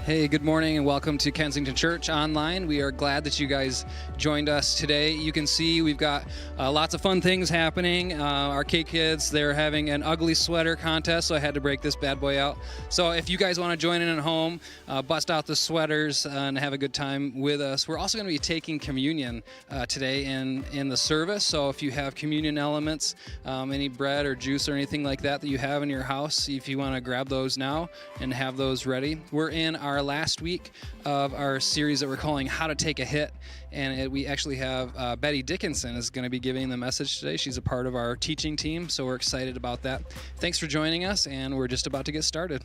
Hey, good morning and welcome to Kensington Church Online. We are glad that you guys joined us today. You can see we've got lots of fun things happening. Our K-Kids, they're having an ugly sweater contest, so I had to break this bad boy out. So if you guys want to join in at home, bust out the sweaters and have a good time with us. We're also going to be taking communion today in the service. So if you have communion elements, any bread or juice or anything like that you have in your house, if you want to grab those now and have those ready. We're in our last week of our series that we're calling How to Take a Hit, and we actually have Betty Dickinson is going to be giving the message today. She's a part of our teaching team, so we're excited about that. Thanks for joining us, and we're just about to get started.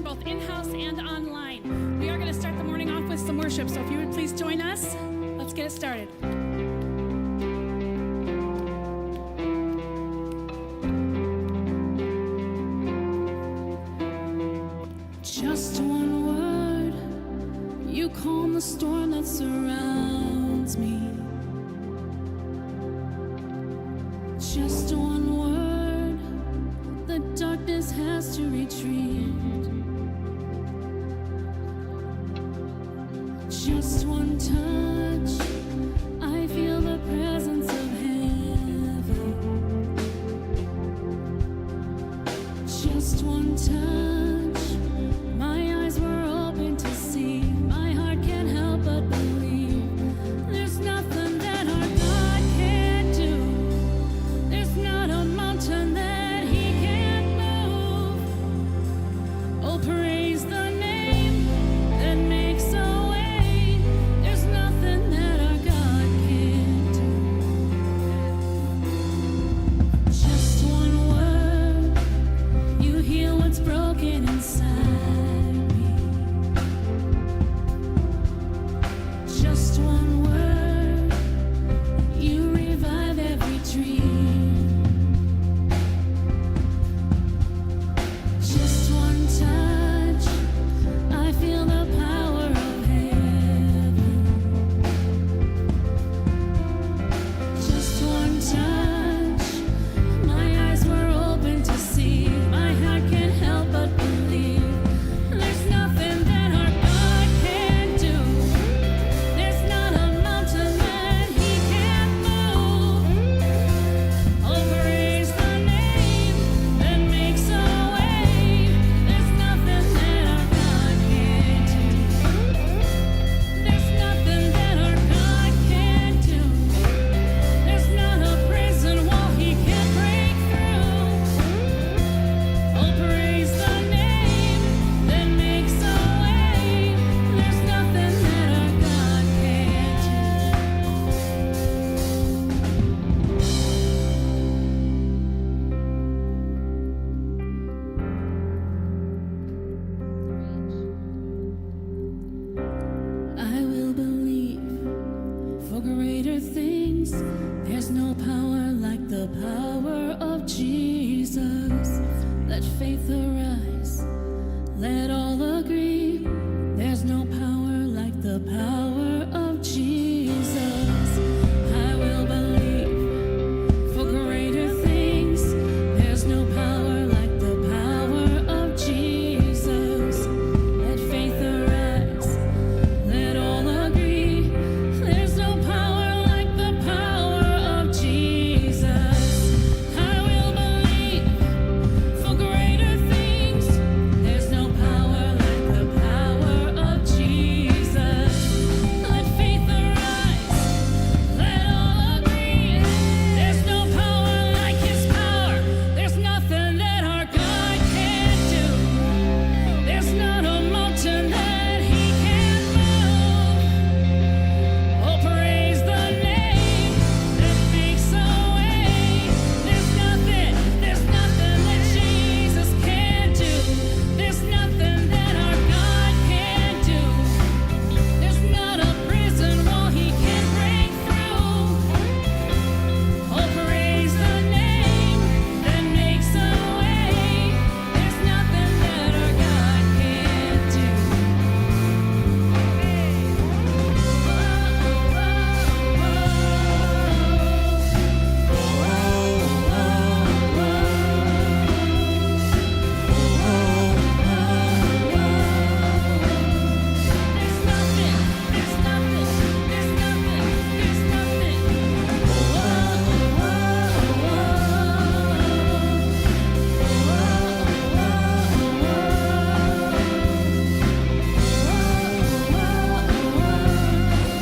Both in-house and online. We are going to start the morning off with some worship, so if you would please join us, let's get it started. Just one word, you calm the storm that surrounds me. Just one word, the darkness has to retreat. Just one touch, I feel the presence of heaven. Just one touch, my eyes were open to see. My heart can't help but believe. There's nothing that our God can't do. There's not a mountain that He can't move. Oh, praise the name that makes a way. There's nothing that greater things. There's no power like the power of Jesus. Let faith arise, let all agree. There's no power like the power of Jesus. I will believe for greater things. There's no power like the power of Jesus. Let faith arise, let all agree. There's no power like the power of Jesus. I will believe for greater things. There's no power like the power of Jesus. Let faith arise, let all agree. There's no power like His power. There's nothing that our God can't do. There's not a mountain that He can't move. Oh, praise the name that makes a way. There's nothing that Jesus can't do. There's nothing that our God can't do. There's not a prison wall He can't break through. Oh, praise the name that makes a way. There's nothing that our God can't do.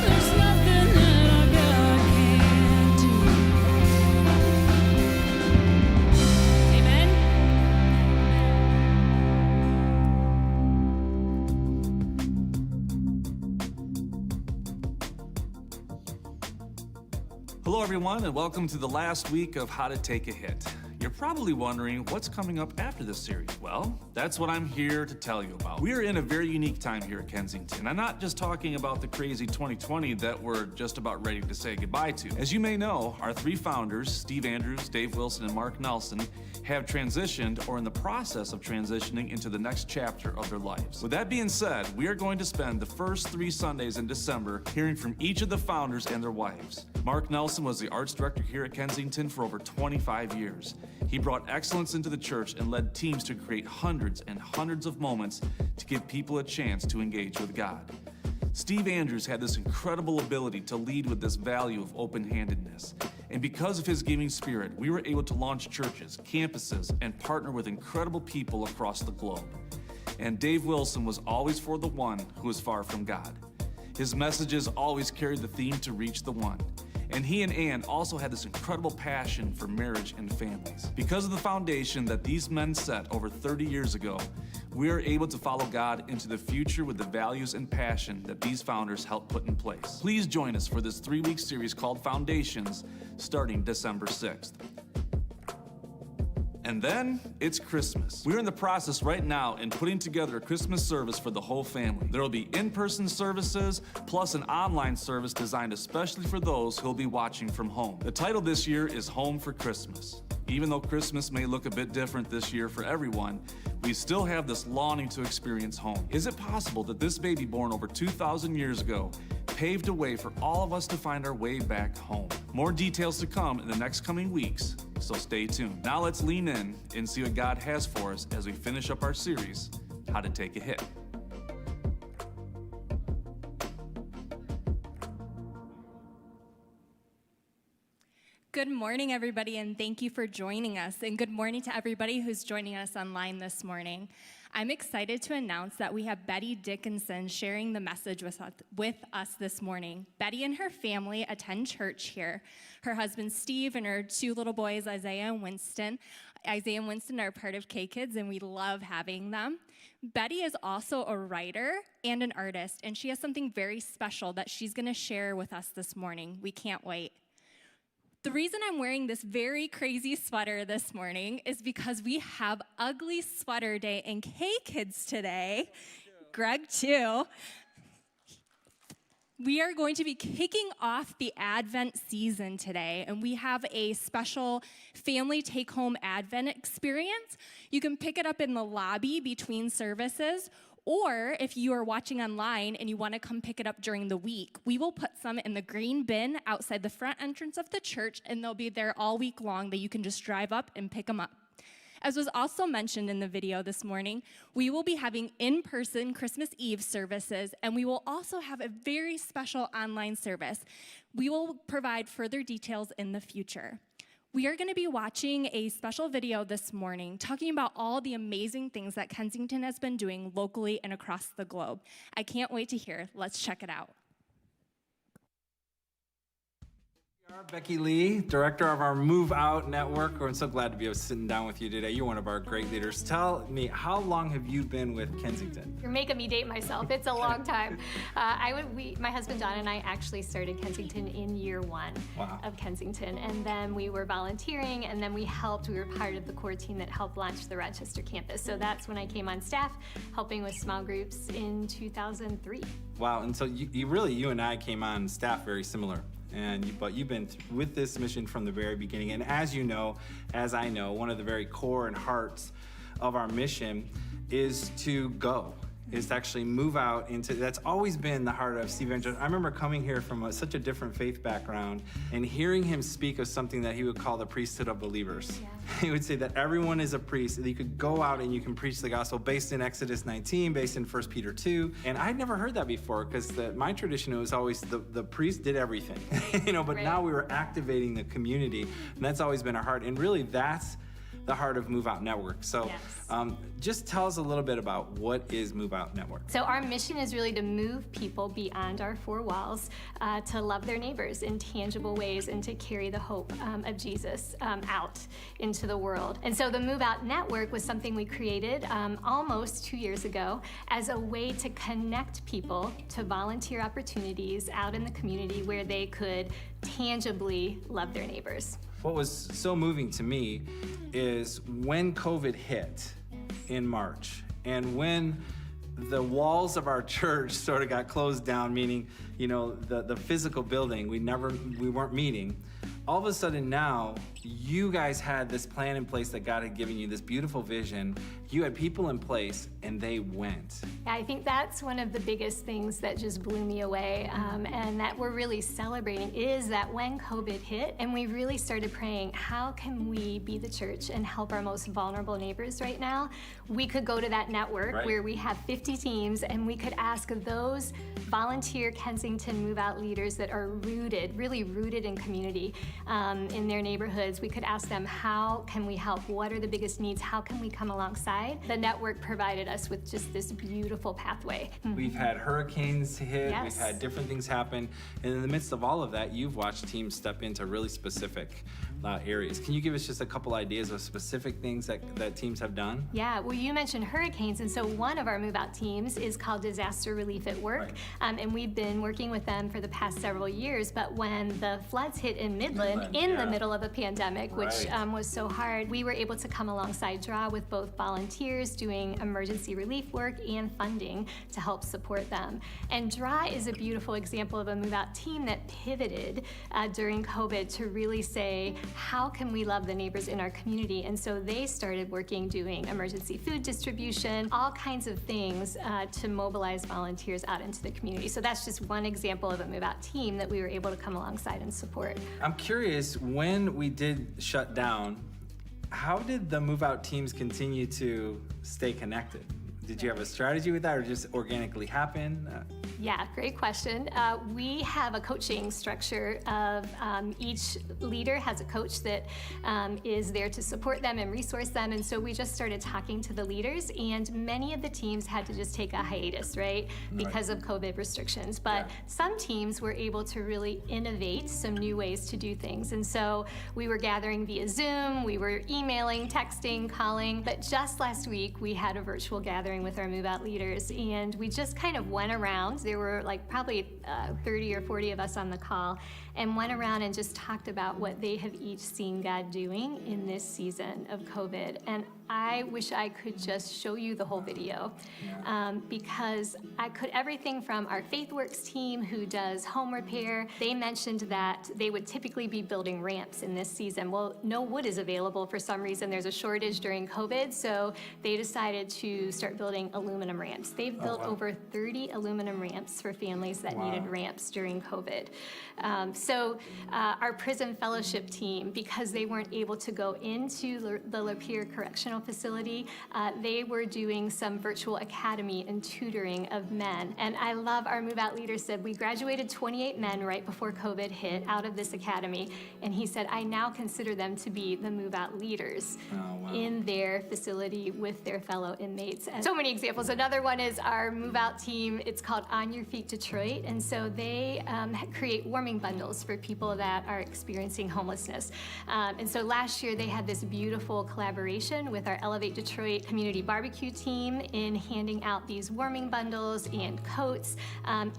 There's nothing that our God can't do. Amen. Hello, everyone, and welcome to the last week of How to Take a Hit. You're probably wondering what's coming up after this series. Well, that's what I'm here to tell you about. We are in a very unique time here at Kensington. I'm not just talking about the crazy 2020 that we're just about ready to say goodbye to. As you may know, our three founders, Steve Andrews, Dave Wilson, and Mark Nelson, have transitioned or in the process of transitioning into the next chapter of their lives. With that being said, we are going to spend the first 3 Sundays in December hearing from each of the founders and their wives. Mark Nelson was the arts director here at Kensington for over 25 years. He brought excellence into the church and led teams to create hundreds and hundreds of moments to give people a chance to engage with God. Steve Andrews had this incredible ability to lead with this value of open-handedness. And because of his giving spirit, we were able to launch churches, campuses, and partner with incredible people across the globe. And Dave Wilson was always for the one who is far from God. His messages always carried the theme to reach the one. And he and Ann also had this incredible passion for marriage and families. Because of the foundation that these men set over 30 years ago, we are able to follow God into the future with the values and passion that these founders helped put in place. Please join us for this 3-week series called Foundations, starting December 6th. And then it's Christmas. We're in the process right now in putting together a Christmas service for the whole family. There will be in-person services plus an online service designed especially for those who'll be watching from home. The title this year is Home for Christmas. Even though Christmas may look a bit different this year for everyone, we still have this longing to experience home. Is it possible that this baby born over 2,000 years ago paved a way for all of us to find our way back home? More details to come in the next coming weeks, so stay tuned. Now let's lean in and see what God has for us as we finish up our series, How to Take a Hit. Good morning, everybody, and thank you for joining us. And good morning to everybody who's joining us online this morning. I'm excited to announce that we have Betty Dickinson sharing the message with us this morning. Betty and her family attend church here. Her husband, Steve, and her 2 little boys, Isaiah and Winston. Isaiah and Winston are part of K-Kids, and we love having them. Betty is also a writer and an artist, and she has something very special that she's going to share with us this morning. We can't wait. The reason I'm wearing this very crazy sweater this morning is because we have Ugly Sweater Day in K-Kids today. Greg, too. We are going to be kicking off the Advent season today, and we have a special family take-home Advent experience. You can pick it up in the lobby between services, or if you are watching online and you want to come pick it up during the week, we will put some in the green bin outside the front entrance of the church, and they'll be there all week long that you can just drive up and pick them up. As was also mentioned in the video this morning, we will be having in-person Christmas Eve services, and we will also have a very special online service. We will provide further details in the future. We are going to be watching a special video this morning talking about all the amazing things that Kensington has been doing locally and across the globe. I can't wait to hear. Let's check it out. Becky Lee, director of our Move Out Network. We're so glad to be sitting down with you today. You're one of our great leaders. Tell me, how long have you been with Kensington? You're making me date myself. It's a long time. My husband Don and I actually started Kensington in year one of Kensington, and then we were volunteering, and then we were part of the core team that helped launch the Rochester campus. So that's when I came on staff, helping with small groups in 2003. Wow, and so you and I came on staff very similar. But you've been with this mission from the very beginning. And as you know, as I know, one of the very core and hearts of our mission is to go, is to actually move out into, that's always been the heart of Steve Andrews. I remember coming here from such a different faith background and hearing him speak of something that he would call the priesthood of believers. Yeah. He would say that everyone is a priest, that you could go out and you can preach the gospel based in Exodus 19, based in 1 Peter 2. And I'd never heard that before, because my tradition was always the priest did everything, but now we were activating the community, and that's always been our heart. And really that's the heart of Move Out Network. So just tell us a little bit about what is Move Out Network. So our mission is really to move people beyond our four walls, to love their neighbors in tangible ways and to carry the hope of Jesus out into the world. And so the Move Out Network was something we created almost 2 years ago as a way to connect people to volunteer opportunities out in the community where they could tangibly love their neighbors. What was so moving to me is when COVID hit in March, and when the walls of our church sort of got closed down, meaning, the physical building, we weren't meeting. All of a sudden now, you guys had this plan in place that God had given you, this beautiful vision. You had people in place, and they went. Yeah, I think that's one of the biggest things that just blew me away, and that we're really celebrating, is that when COVID hit, and we really started praying, how can we be the church and help our most vulnerable neighbors right now? We could go to that network where we have 50 teams, and we could ask those volunteer Kensington Move Out leaders that are really rooted in community, in their neighborhoods. We could ask them, how can we help? What are the biggest needs? How can we come alongside? The network provided us with just this beautiful pathway. We've had hurricanes hit, we've had different things happen, and in the midst of all of that, you've watched teams step into really specific areas. Can you give us just a couple ideas of specific things that teams have done? Yeah, well, you mentioned hurricanes, and so one of our Move Out teams is called Disaster Relief at Work, and we've been working with them for the past several years, but when the floods hit in Midland in the middle of a pandemic, which was so hard, we were able to come alongside DRAW with both volunteers doing emergency relief work and funding to help support them. And DRAW is a beautiful example of a Move Out team that pivoted during COVID to really say, how can we love the neighbors in our community? And so they started doing emergency food distribution, all kinds of things to mobilize volunteers out into the community. So that's just one example of a Move Out team that we were able to come alongside and support. I'm curious, when we did shut down, how did the Move Out teams continue to stay connected? Did you have a strategy with that, or just organically happen? Yeah, great question. We have a coaching structure of each leader has a coach that is there to support them and resource them. And so we just started talking to the leaders, and many of the teams had to just take a hiatus, because of COVID restrictions. But some teams were able to really innovate some new ways to do things. And so we were gathering via Zoom, we were emailing, texting, calling. But just last week, we had a virtual gathering with our Move Out leaders, and we just kind of went around. There were probably 30 or 40 of us on the call, and went around and just talked about what they have each seen God doing in this season of COVID. And I wish I could just show you the whole video, because I could, everything from our FaithWorks team who does home repair, they mentioned that they would typically be building ramps in this season. Well, no wood is available for some reason. There's a shortage during COVID, so they decided to start building aluminum ramps. They've built over 30 aluminum ramps for families that needed ramps during COVID. Our prison fellowship team, because they weren't able to go into the Lapeer Correctional Facility, they were doing some virtual academy and tutoring of men. And I love our Move Out leader said, we graduated 28 men right before COVID hit out of this academy. And he said, I now consider them to be the Move Out leaders in their facility with their fellow inmates. And so many examples. Another one is our Move Out team. It's called On Your Feet Detroit. And so they create warming bundles for people that are experiencing homelessness. And so last year they had this beautiful collaboration with our Elevate Detroit Community Barbecue team in handing out these warming bundles and coats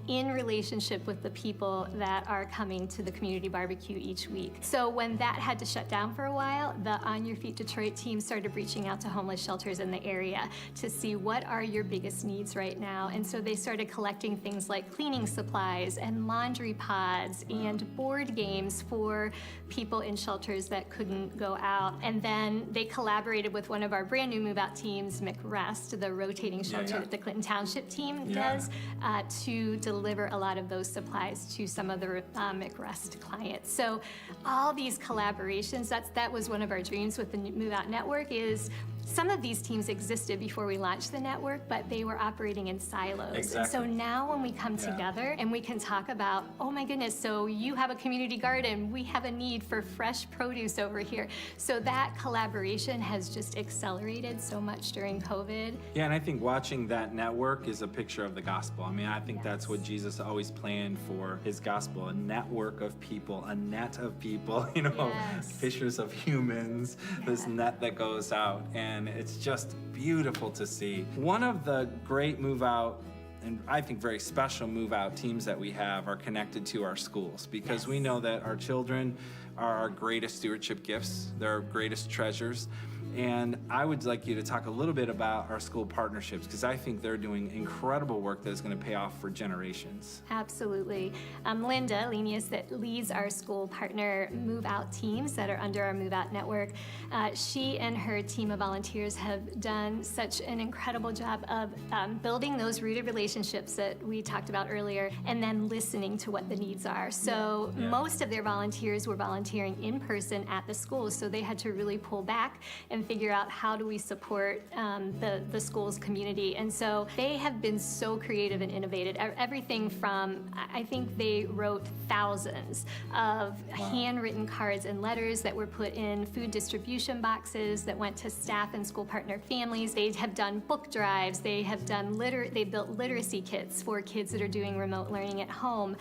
in relationship with the people that are coming to the community barbecue each week. So when that had to shut down for a while, the On Your Feet Detroit team started reaching out to homeless shelters in the area to see what are your biggest needs right now. And so they started collecting things like cleaning supplies and laundry pods and board games for people in shelters that couldn't go out. And then they collaborated with one of our brand new Move Out teams, McRest, the rotating shelter that the Clinton Township team does, to deliver a lot of those supplies to some of the McRest clients. So all these collaborations, that was one of our dreams with the Move Out Network, is some of these teams existed before we launched the network, but they were operating in silos. Exactly. And so now when we come together and we can talk about, oh my goodness, so you have a community garden, we have a need for fresh produce over here. So that collaboration has just accelerated so much during COVID. Yeah, and I think watching that network is a picture of the gospel. I mean, I think that's what Jesus always planned for his gospel, a network of people, a net of people, fishers of humans, this net that goes out. And it's just beautiful to see. One of the great Move Out, and I think very special Move Out teams that we have, are connected to our schools, because we know that our children are our greatest stewardship gifts. They're our greatest treasures. And I would like you to talk a little bit about our school partnerships, because I think they're doing incredible work that is going to pay off for generations. Absolutely. Linda Lenius, that leads our school partner Move Out teams that are under our Move Out network, she and her team of volunteers have done such an incredible job of building those rooted relationships that we talked about earlier, and then listening to what the needs are. So most of their volunteers were volunteering in person at the schools, so they had to really pull back and figure out how do we support the school's community. And so they have been so creative and innovative. Everything from, I think they wrote thousands of handwritten cards and letters that were put in food distribution boxes that went to staff and school partner families. They have done book drives. They have done they built literacy kits for kids that are doing remote learning at home.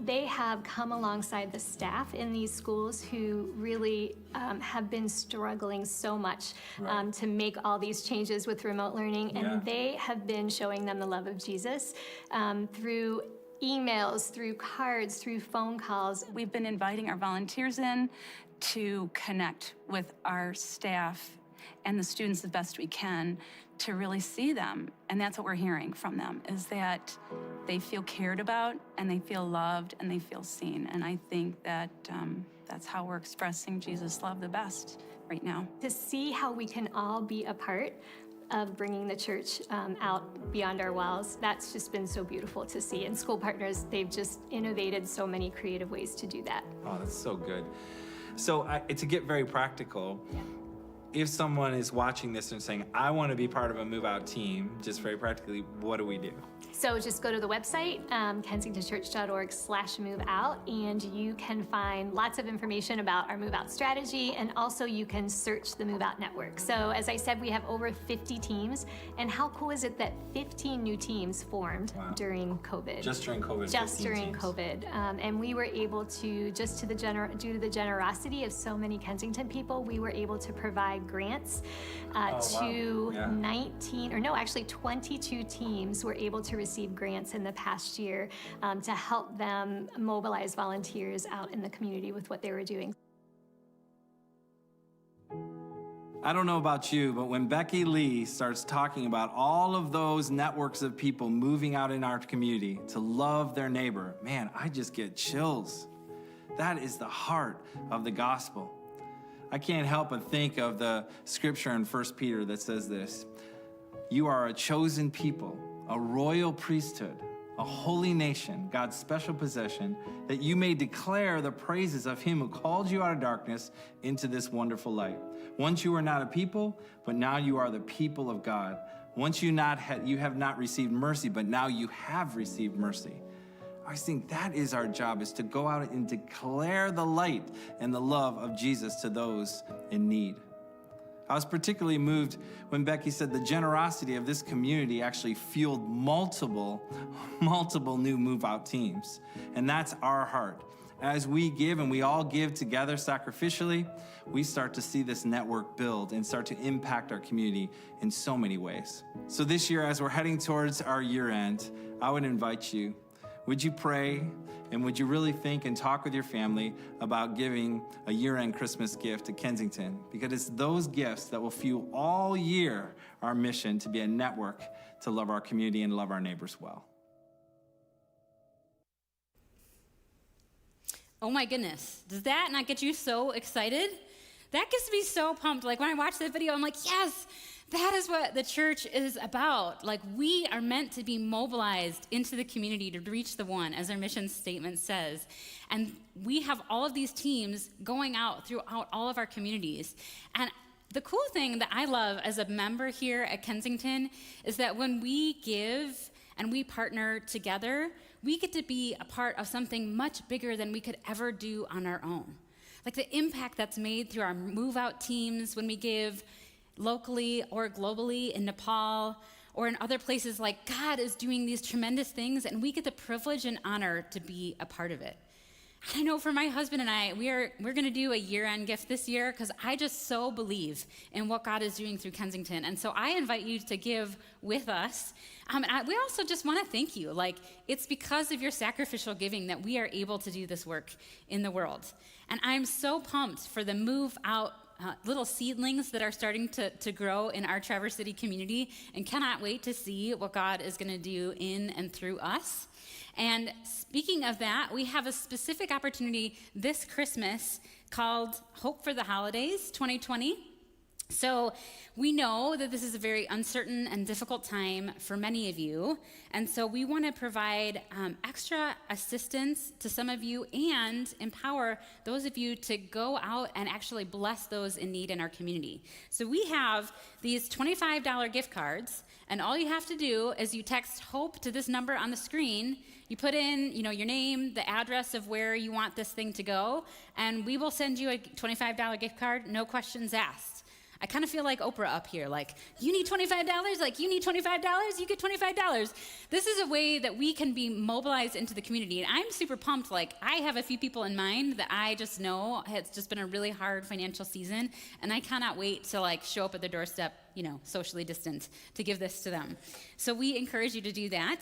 They have come alongside the staff in these schools who really have been struggling so much to make all these changes with remote learning, and they have been showing them the love of Jesus through emails, through cards, through phone calls. We've been inviting our volunteers in to connect with our staff and the students the best we can to really see them. And that's what we're hearing from them, is that they feel cared about and they feel loved and they feel seen. And I think that that's how we're expressing Jesus' love the best right now. To see how we can all be a part of bringing the church out beyond our walls, that's just been so beautiful to see. And school partners, they've just innovated so many creative ways to do that. Oh, that's so good. So to get very practical, if someone is watching this and saying, I want to be part of a Move Out team, just very practically, what do we do? So just go to the website, kensingtonchurch.org/moveout, and you can find lots of information about our Move Out strategy, and also you can search the Move Out network. So as I said, we have over 50 teams, and how cool is it that 15 new teams formed during COVID? Just during COVID. Just during COVID. And we were able to, due to the generosity of so many Kensington people, we were able to provide grants to 22 teams were able to receive grants in the past year to help them mobilize volunteers out in the community with what they were doing. I don't know about you, but when Becky Lee starts talking about all of those networks of people moving out in our community to love their neighbor, man, I just get chills. That is the heart of the gospel. I can't help but think of the scripture in 1 Peter that says this: "You are a chosen people, a royal priesthood, a holy nation, God's special possession, that you may declare the praises of him who called you out of darkness into this wonderful light. Once you were not a people, but now you are the people of God. Once you have not received mercy, but now you have received mercy." I think that is our job, is to go out and declare the light and the love of Jesus to those in need. I was particularly moved when Becky said the generosity of this community actually fueled multiple new move-out teams. And that's our heart. As we give, and we all give together sacrificially, we start to see this network build and start to impact our community in so many ways. So this year, as we're heading towards our year end, I would invite you, would you pray, and would you really think and talk with your family about giving a year-end Christmas gift to Kensington? Because it's those gifts that will fuel all year our mission to be a network to love our community and love our neighbors well. Oh my goodness, does that not get you so excited? That gets me so pumped. Like when I watch that video, I'm like, yes, that is what the church is about. Like we are meant to be mobilized into the community to reach the one, as our mission statement says. And we have all of these teams going out throughout all of our communities. And the cool thing that I love as a member here at Kensington is that when we give and we partner together, we get to be a part of something much bigger than we could ever do on our own. Like the impact that's made through our move-out teams when we give locally or globally in Nepal or in other places, like God is doing these tremendous things and we get the privilege and honor to be a part of it. I know for my husband and I, we're going to do a year-end gift this year because I just so believe in what God is doing through Kensington. And so I invite you to give with us. We also just want to thank you. Like, it's because of your sacrificial giving that we are able to do this work in the world. And I'm so pumped for the move out little seedlings that are starting to grow in our Traverse City community, and cannot wait to see what God is going to do in and through us. And speaking of that, we have a specific opportunity this Christmas called Hope for the Holidays 2020. So we know that this is a very uncertain and difficult time for many of you, and so we want to provide extra assistance to some of you and empower those of you to go out and actually bless those in need in our community. So we have these $25 gift cards, and all you have to do is you text HOPE to this number on the screen. You put in, your name, the address of where you want this thing to go, and we will send you a $25 gift card, no questions asked. I kind of feel like Oprah up here, like, you need $25? Like, you need $25? You get $25. This is a way that we can be mobilized into the community. And I'm super pumped. Like, I have a few people in mind that I just know it's just been a really hard financial season. And I cannot wait to, show up at their doorstep, socially distant, to give this to them. So we encourage you to do that.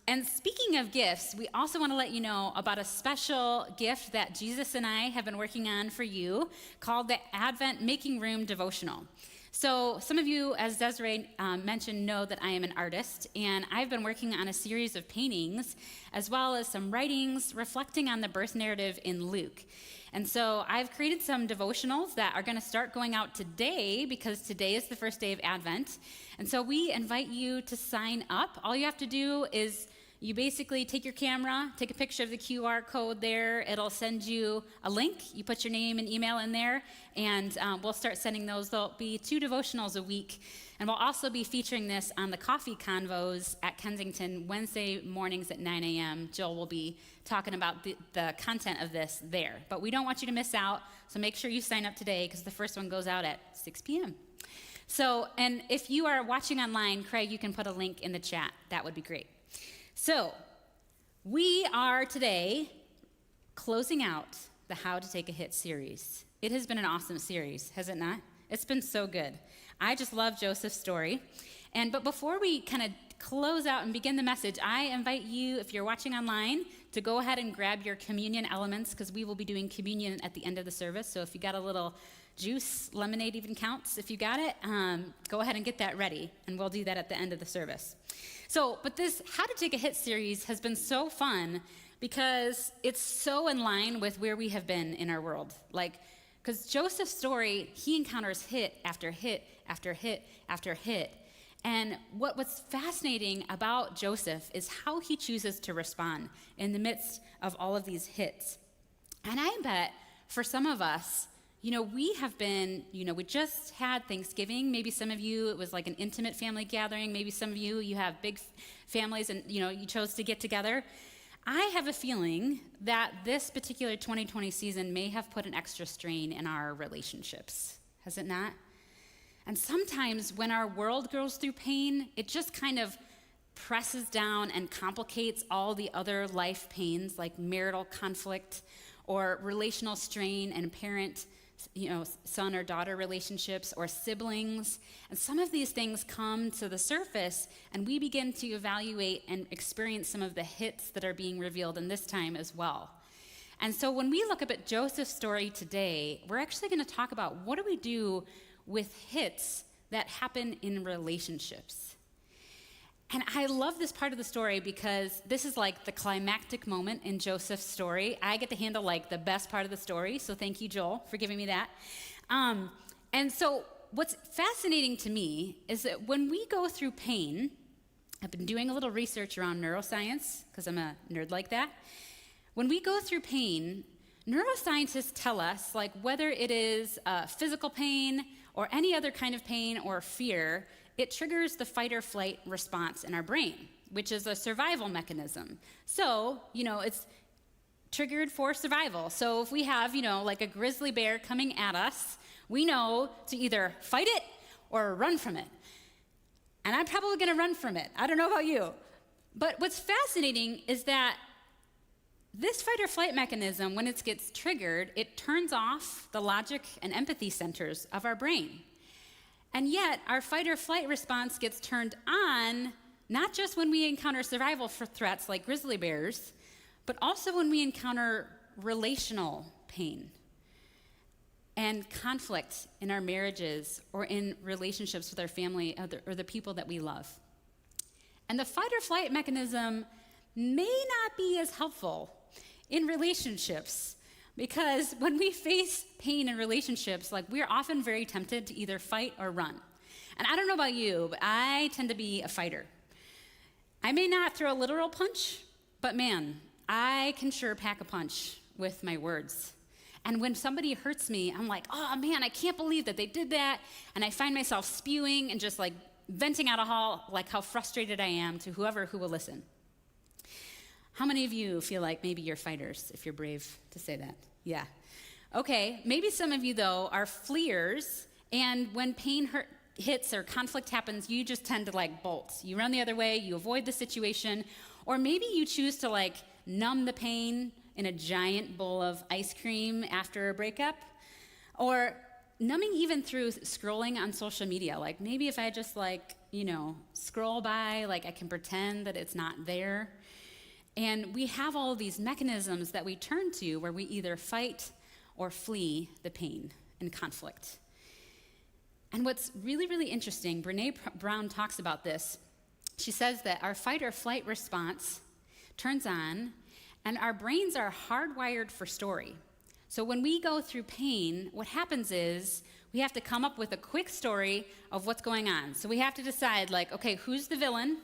And speaking of gifts, we also want to let you know about a special gift that Jesus and I have been working on for you called the Advent Making Room Devotional. So some of you, as Desiree mentioned, know that I am an artist, and I've been working on a series of paintings as well as some writings reflecting on the birth narrative in Luke. And so I've created some devotionals that are going to start going out today because today is the first day of Advent. And so we invite you to sign up. All you have to do is you basically take your camera, take a picture of the QR code there. It'll send you a link. You put your name and email in there, and we'll start sending those. There'll be 2 devotionals a week. And we'll also be featuring this on the Coffee Convos at Kensington Wednesday mornings at 9 a.m. Jill will be talking about the content of this there. But we don't want you to miss out, so make sure you sign up today because the first one goes out at 6 p.m. So, and if you are watching online, Craig, you can put a link in the chat. That would be great. So, we are today closing out the How to Take a Hit series. It has been an awesome series, has it not? It's been so good. I just love Joseph's story. But before we kind of close out and begin the message, I invite you, if you're watching online, to go ahead and grab your communion elements, because we will be doing communion at the end of the service. So if you got a little juice, lemonade even counts if you got it, go ahead and get that ready, and we'll do that at the end of the service. So, but this How to Take a Hit series has been so fun because it's so in line with where we have been in our world. Like, because Joseph's story, he encounters hit after hit after hit after hit. And what's fascinating about Joseph is how he chooses to respond in the midst of all of these hits. And I bet for some of us, we have been, we just had Thanksgiving. Maybe some of you, it was like an intimate family gathering. Maybe some of you have big families and, you chose to get together. I have a feeling that this particular 2020 season may have put an extra strain in our relationships. Has it not? And sometimes when our world goes through pain, it just kind of presses down and complicates all the other life pains, like marital conflict or relational strain and parent, son or daughter relationships or siblings. And some of these things come to the surface, and we begin to evaluate and experience some of the hits that are being revealed in this time as well. And so when we look up at Joseph's story today, we're actually going to talk about what do we do with hits that happen in relationships. And I love this part of the story because this is like the climactic moment in Joseph's story. I get to handle like the best part of the story, so thank you, Joel, for giving me that. And so what's fascinating to me is that when we go through pain, I've been doing a little research around neuroscience because I'm a nerd like that. When we go through pain, neuroscientists tell us, like, whether it is physical pain or any other kind of pain or fear, it triggers the fight or flight response in our brain, which is a survival mechanism. So, it's triggered for survival. So if we have, like a grizzly bear coming at us, we know to either fight it or run from it. And I'm probably gonna run from it. I don't know about you. But what's fascinating is that this fight or flight mechanism, when it gets triggered, it turns off the logic and empathy centers of our brain. And yet, our fight or flight response gets turned on, not just when we encounter survival threats like grizzly bears, but also when we encounter relational pain and conflict in our marriages or in relationships with our family or the people that we love. And the fight or flight mechanism may not be as helpful in relationships, because when we face pain in relationships, like, we're often very tempted to either fight or run. And I don't know about you, but I tend to be a fighter. I may not throw a literal punch, but man, I can sure pack a punch with my words. And when somebody hurts me, I'm like, oh man, I can't believe that they did that. And I find myself spewing and just like venting out how frustrated I am to whoever who will listen. How many of you feel like maybe you're fighters, if you're brave to say that? Yeah. Okay, maybe some of you, though, are fleers, and when pain hits or conflict happens, you just tend to, like, bolt. You run the other way, you avoid the situation, or maybe you choose to, like, numb the pain in a giant bowl of ice cream after a breakup, or numbing even through scrolling on social media. Like, maybe if I just, like, scroll by, like, I can pretend that it's not there. And we have all of these mechanisms that we turn to where we either fight or flee the pain and conflict. And what's really, really interesting, Brené Brown talks about this. She says that our fight or flight response turns on, and our brains are hardwired for story. So when we go through pain, what happens is we have to come up with a quick story of what's going on. So we have to decide, like, okay, who's the villain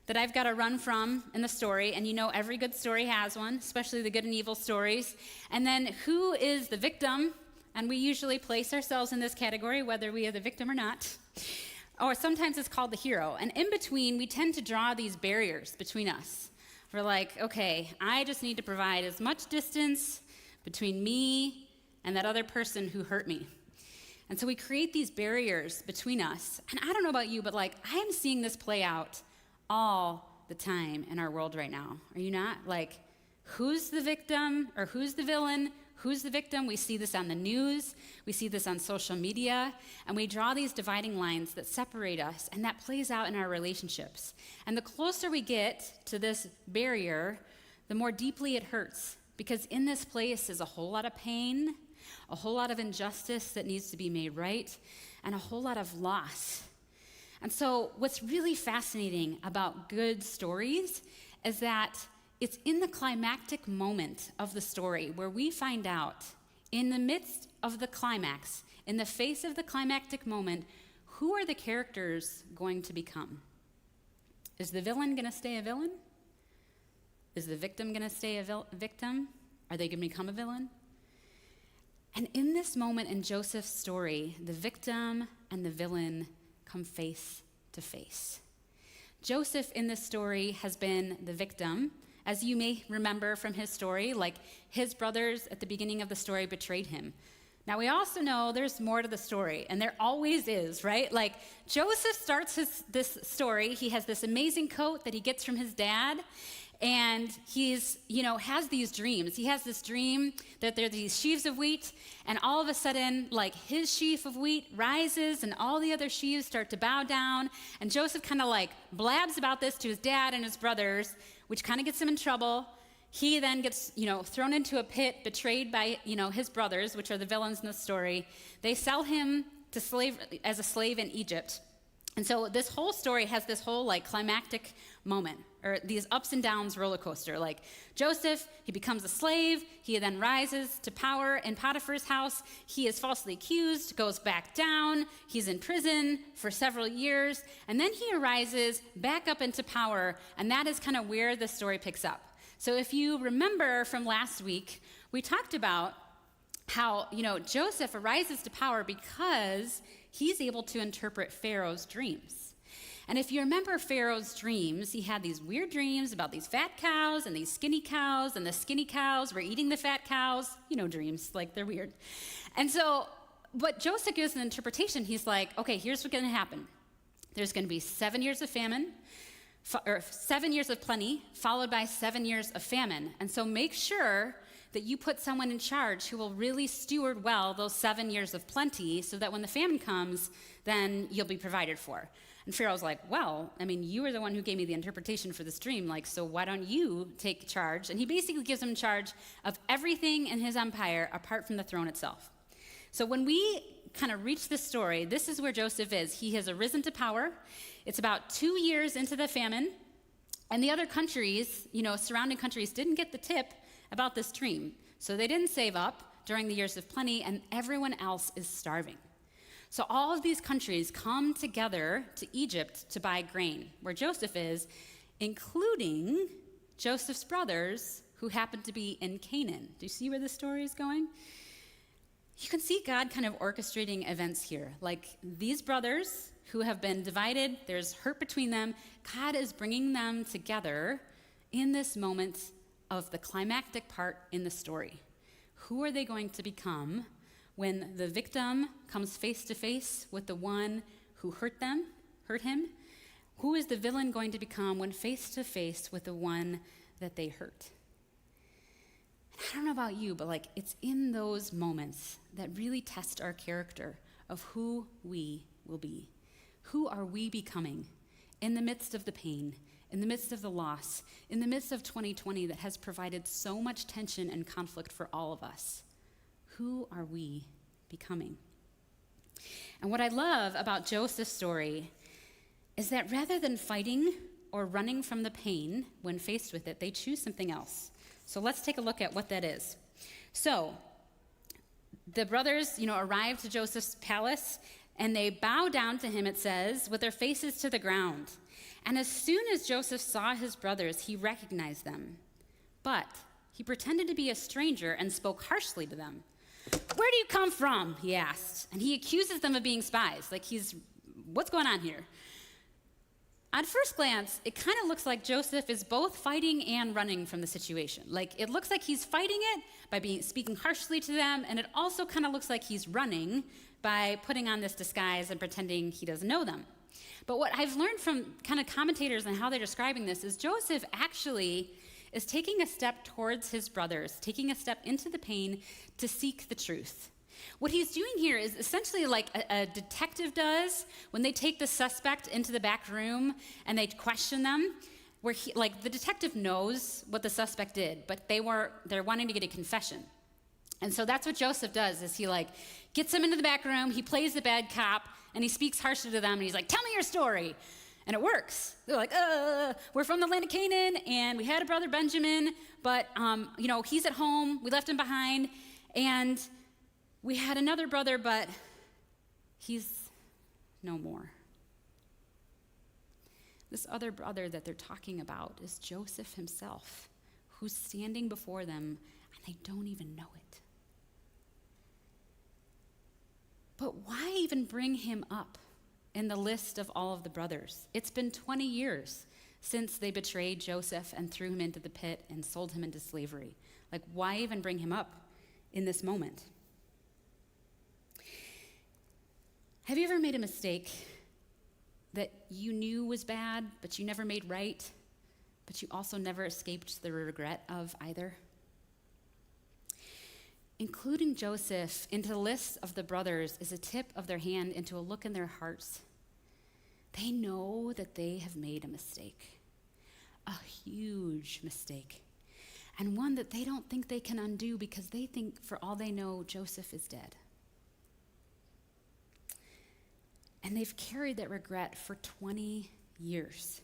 that I've got to run from in the story? And every good story has one, especially the good and evil stories. And then who is the victim? And we usually place ourselves in this category, whether we are the victim or not. Or sometimes it's called the hero. And in between, we tend to draw these barriers between us. We're like, okay, I just need to provide as much distance between me and that other person who hurt me. And so we create these barriers between us. And I don't know about you, but like, I am seeing this play out all the time in our world right now. Are you not? Like, who's the victim or who's the villain? Who's the victim? We see this on the news. We see this on social media. And we draw these dividing lines that separate us, and that plays out in our relationships. And the closer we get to this barrier, the more deeply it hurts, because in this place is a whole lot of pain, a whole lot of injustice that needs to be made right, and a whole lot of loss. And so what's really fascinating about good stories is that it's in the climactic moment of the story where we find out, in the midst of the climax, in the face of the climactic moment, who are the characters going to become? Is the villain going to stay a villain? Is the victim going to stay a victim? Are they going to become a villain? And in this moment in Joseph's story, the victim and the villain come face to face. Joseph in this story has been the victim. As you may remember from his story, like his brothers at the beginning of the story betrayed him. Now we also know there's more to the story, and there always is, right? Like Joseph starts this story, he has this amazing coat that he gets from his dad, and he's, has these dreams. He has this dream that there are these sheaves of wheat, and all of a sudden, like his sheaf of wheat rises, and all the other sheaves start to bow down, and Joseph kind of like blabs about this to his dad and his brothers, which kind of gets him in trouble. He then gets, thrown into a pit, betrayed by, his brothers, which are the villains in the story. They sell him to as a slave in Egypt. And so this whole story has this whole like climactic moment, or these ups and downs roller coaster. Like Joseph, he becomes a slave. He then rises to power in Potiphar's house. He is falsely accused, goes back down. He's in prison for several years. And then he rises back up into power. And that is kind of where the story picks up. So if you remember from last week, we talked about how, Joseph arises to power because he's able to interpret Pharaoh's dreams. And if you remember Pharaoh's dreams, he had these weird dreams about these fat cows and these skinny cows, and the skinny cows were eating the fat cows. Dreams, like they're weird. And so, but Joseph gives an interpretation. He's like, okay, here's what's going to happen. There's going to be 7 years of famine, or 7 years of plenty, followed by 7 years of famine. And so make sure that you put someone in charge who will really steward well those 7 years of plenty so that when the famine comes, then you'll be provided for. And Pharaoh's like, well, you were the one who gave me the interpretation for this dream, so why don't you take charge? And he basically gives him charge of everything in his empire apart from the throne itself. So when we kind of reach this story, this is where Joseph is. He has arisen to power. It's about 2 years into the famine, and the other countries, surrounding countries, didn't get the tip about this dream. So they didn't save up during the years of plenty, and everyone else is starving. So all of these countries come together to Egypt to buy grain, where Joseph is, including Joseph's brothers, who happen to be in Canaan. Do you see where this story is going? You can see God kind of orchestrating events here. Like these brothers who have been divided, there's hurt between them. God is bringing them together in this moment of the climactic part in the story. Who are they going to become when the victim comes face to face with the one who hurt him? Who is the villain going to become when face to face with the one that they hurt? I don't know about you, but it's in those moments that really test our character of who we will be. Who are we becoming in the midst of the pain, in the midst of the loss, in the midst of 2020 that has provided so much tension and conflict for all of us? Who are we becoming? And what I love about Joseph's story is that rather than fighting or running from the pain when faced with it, they choose something else. So let's take a look at what that is. So the brothers, arrive to Joseph's palace, and they bow down to him, it says, with their faces to the ground. And as soon as Joseph saw his brothers, he recognized them. But he pretended to be a stranger and spoke harshly to them. "Where do you come from?" he asked. And he accuses them of being spies. What's going on here? At first glance, it kind of looks like Joseph is both fighting and running from the situation. It looks like he's fighting it by speaking harshly to them, and it also kind of looks like he's running by putting on this disguise and pretending he doesn't know them. But what I've learned from kind of commentators and how they're describing this is Joseph actually is taking a step towards his brothers, taking a step into the pain to seek the truth. What he's doing here is essentially like a detective does when they take the suspect into the back room and they question them, where the detective knows what the suspect did, but they're wanting to get a confession. And so that's what Joseph does, is he gets them into the back room, he plays the bad cop, and he speaks harshly to them, and he's like, tell me your story. And it works. They're like, we're from the land of Canaan, and we had a brother Benjamin, but he's at home, we left him behind, and we had another brother, but he's no more. This other brother that they're talking about is Joseph himself, who's standing before them, and they don't even know it. But why even bring him up in the list of all of the brothers? It's been 20 years since they betrayed Joseph and threw him into the pit and sold him into slavery. Why even bring him up in this moment? Have you ever made a mistake that you knew was bad, but you never made right, but you also never escaped the regret of either? Including Joseph into the list of the brothers is a tip of their hand into a look in their hearts. They know that they have made a mistake, a huge mistake, and one that they don't think they can undo because they think, for all they know, Joseph is dead. And they've carried that regret for 20 years.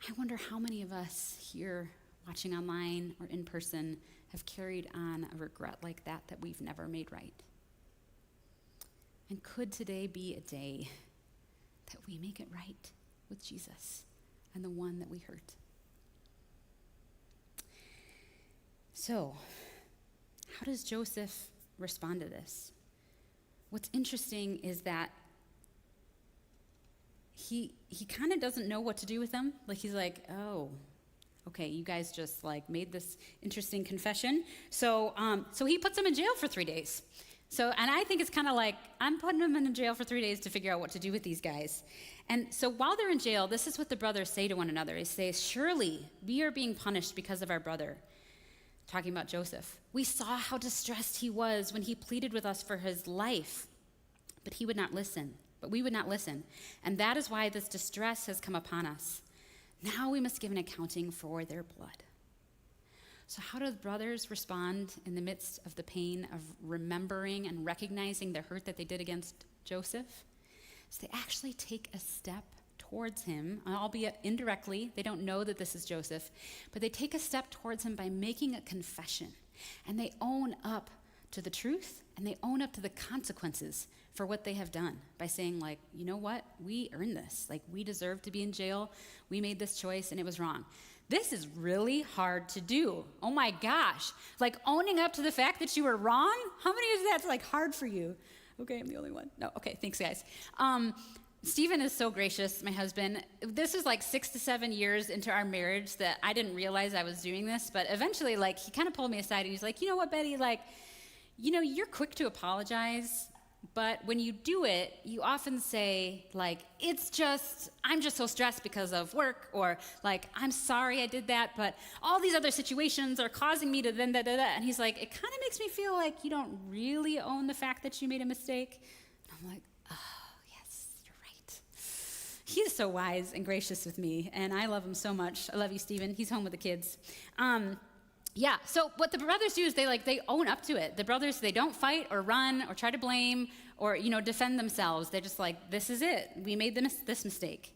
I wonder how many of us here, watching online or in person, have carried on a regret like that we've never made right. And could today be a day that we make it right with Jesus and the one that we hurt? So, how does Joseph respond to this? What's interesting is that he kind of doesn't know what to do with them. He's like, oh, okay, you guys just made this interesting confession. So he puts them in jail for 3 days. And I think it's kind of I'm putting them in jail for 3 days to figure out what to do with these guys. And so while they're in jail, this is what the brothers say to one another. They say, surely we are being punished because of our brother. Talking about Joseph. We saw how distressed he was when he pleaded with us for his life, but we would not listen. And that is why this distress has come upon us. Now we must give an accounting for their blood. So how do the brothers respond in the midst of the pain of remembering and recognizing the hurt that they did against Joseph? So they actually take a step towards him, albeit indirectly. They don't know that this is Joseph, but they take a step towards him by making a confession. And they own up to the truth, and they own up to the consequences for what they have done by saying, you know what? We earned this. We deserve to be in jail. We made this choice, and it was wrong. This is really hard to do. Oh my gosh. Owning up to the fact that you were wrong? How many is that hard for you? Okay, I'm the only one. No, okay, thanks guys. Stephen is so gracious, my husband. This is 6 to 7 years into our marriage that I didn't realize I was doing this, but eventually he kind of pulled me aside and he's like, you know what, Betty, you're quick to apologize, but when you do it, you often say I'm just so stressed because of work, or I'm sorry I did that, but all these other situations are causing me to then da-da-da. And he's like, it kind of makes me feel like you don't really own the fact that you made a mistake. And I'm like, he is so wise and gracious with me, and I love him so much. I love you, Stephen. He's home with the kids. So what the brothers do is they own up to it. The brothers, they don't fight or run or try to blame or defend themselves. They're just this is it. We made this mistake.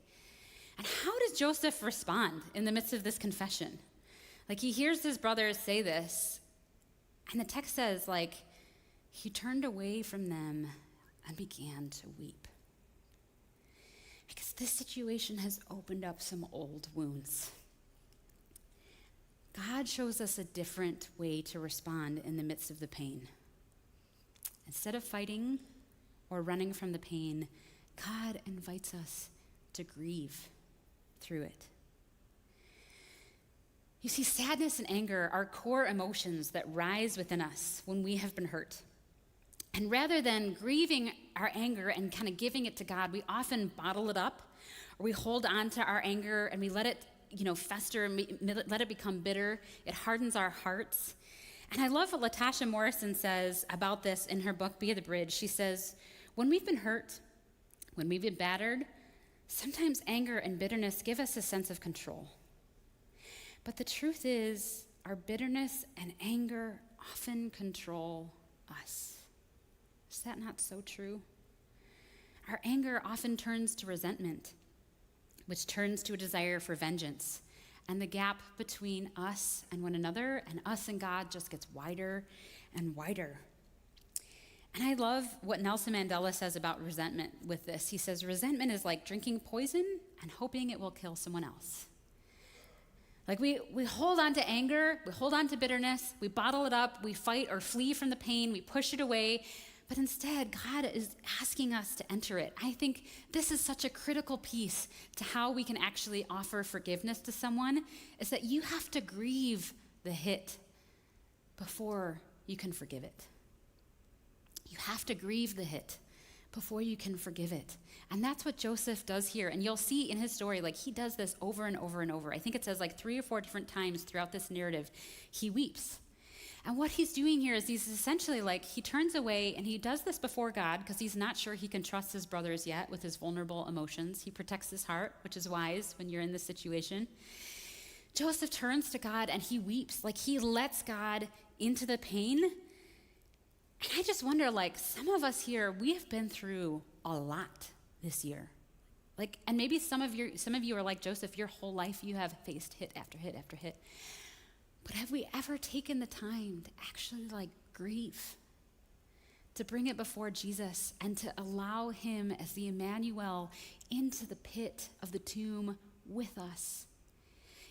And how does Joseph respond in the midst of this confession? He hears his brothers say this, and the text says he turned away from them and began to weep. Because this situation has opened up some old wounds. God shows us a different way to respond in the midst of the pain. Instead of fighting or running from the pain, God invites us to grieve through it. You see, sadness and anger are core emotions that rise within us when we have been hurt. And rather than grieving our anger and kind of giving it to God, we often bottle it up, or we hold on to our anger and we let it, fester and let it become bitter. It hardens our hearts. And I love what Latasha Morrison says about this in her book, Be the Bridge. She says, when we've been hurt, when we've been battered, Sometimes anger and bitterness give us a sense of control. But the truth is, our bitterness and anger often control us. Is that not so true? Our anger often turns to resentment, which turns to a desire for vengeance. And the gap between us and one another and us and God just gets wider and wider. And I love what Nelson Mandela says about resentment with this. He says, resentment is like drinking poison and hoping it will kill someone else. Like we hold on to anger, we hold on to bitterness, we bottle it up, we fight or flee from the pain, we push it away. But instead, God is asking us to enter it. I think this is such a critical piece to how we can actually offer forgiveness to someone, is that you have to grieve the hit before you can forgive it. You have to grieve the hit before you can forgive it. And that's what Joseph does here. And you'll see in his story, like he does this over and over and over. I think it says like 3 or 4 different times throughout this narrative, he weeps. And what he's doing here is he's essentially like, he turns away and he does this before God because he's not sure he can trust his brothers yet with his vulnerable emotions. He protects his heart, which is wise when you're in this situation. Joseph turns to God and he weeps, like he lets God into the pain. And I just wonder, like some of us here, we have been through a lot this year. Like, and maybe some of you are like Joseph, your whole life you have faced hit after hit after hit. But have we ever taken the time to actually like grieve, to bring it before Jesus and to allow him as the Emmanuel into the pit of the tomb with us,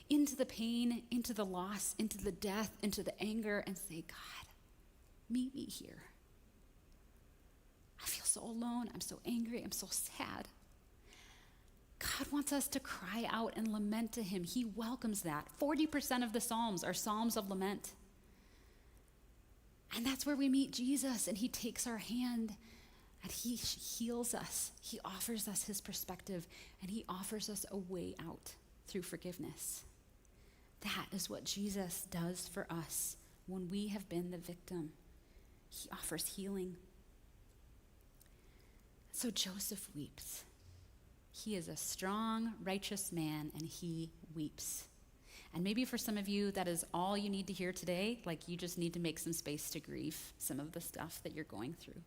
into the pain, into the loss, into the death, into the anger, and say, God, meet me here. I feel so alone. I'm so angry. I'm so sad. God wants us to cry out and lament to him. He welcomes that. 40% of the Psalms are Psalms of lament. And that's where we meet Jesus, and he takes our hand and he heals us. He offers us his perspective, and he offers us a way out through forgiveness. That is what Jesus does for us when we have been the victim. He offers healing. So Joseph weeps. He is a strong, righteous man, and he weeps. And maybe for some of you, that is all you need to hear today. Like you just need to make some space to grieve some of the stuff that you're going through.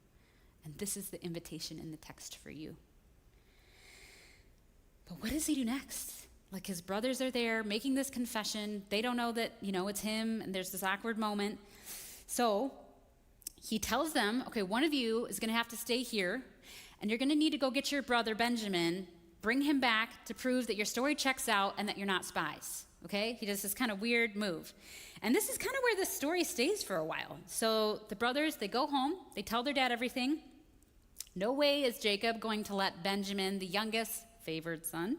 And this is the invitation in the text for you. But what does he do next? Like his brothers are there making this confession. They don't know that, it's him, and there's this awkward moment. So he tells them, okay, one of you is going to have to stay here, and you're going to need to go get your brother Benjamin, bring him back to prove that your story checks out and that you're not spies, okay? He does this kind of weird move. And this is kind of where the story stays for a while. So the brothers, they go home, they tell their dad everything. No way is Jacob going to let Benjamin, the youngest, favored son,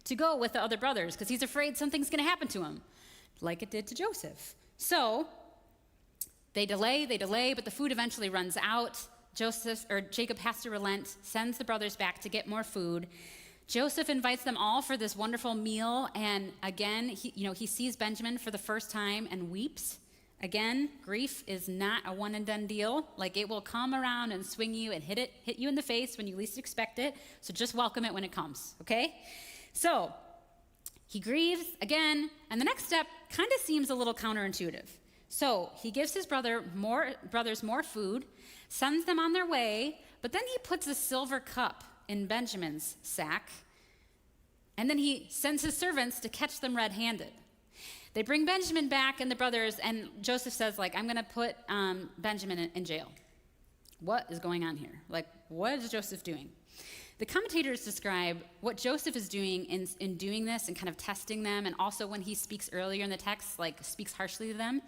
to go with the other brothers because he's afraid something's going to happen to him, like it did to Joseph. So they delay, but the food eventually runs out. Jacob has to relent, sends the brothers back to get more food. Joseph invites them all for this wonderful meal, and again, he sees Benjamin for the first time and weeps. Again, grief is not a one and done deal. Like it will come around and swing you and hit you in the face when you least expect it. So just welcome it when it comes, okay? So he grieves again, and the next step kind of seems a little counterintuitive. So he gives his brothers more food, sends them on their way, but then he puts a silver cup in Benjamin's sack, and then he sends his servants to catch them red-handed. They bring Benjamin back and the brothers, and Joseph says, I'm going to put Benjamin in jail. What is going on here? What is Joseph doing? The commentators describe what Joseph is doing in doing this and kind of testing them, and also when he speaks earlier in the text, speaks harshly to them,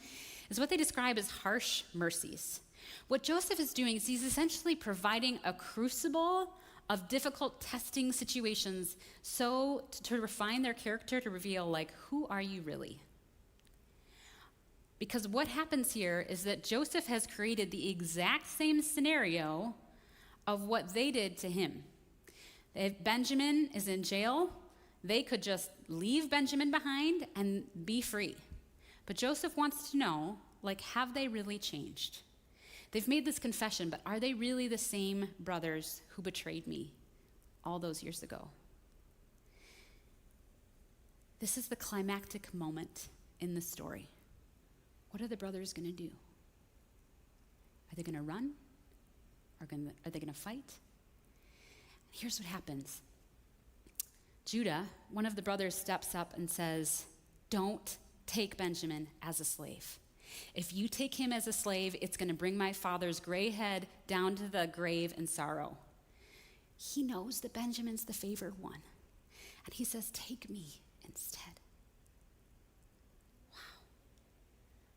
is what they describe as harsh mercies. What Joseph is doing is he's essentially providing a crucible of difficult testing situations so to refine their character, to reveal, who are you really? Because what happens here is that Joseph has created the exact same scenario of what they did to him. If Benjamin is in jail, they could just leave Benjamin behind and be free. But Joseph wants to know, have they really changed? They've made this confession, but are they really the same brothers who betrayed me all those years ago? This is the climactic moment in the story. What are the brothers going to do? Are they going to run? Are they going to fight? Here's what happens. Judah, one of the brothers, steps up and says, "Don't take Benjamin as a slave. If you take him as a slave, it's going to bring my father's gray head down to the grave in sorrow." He knows that Benjamin's the favored one. And he says, "Take me instead." Wow.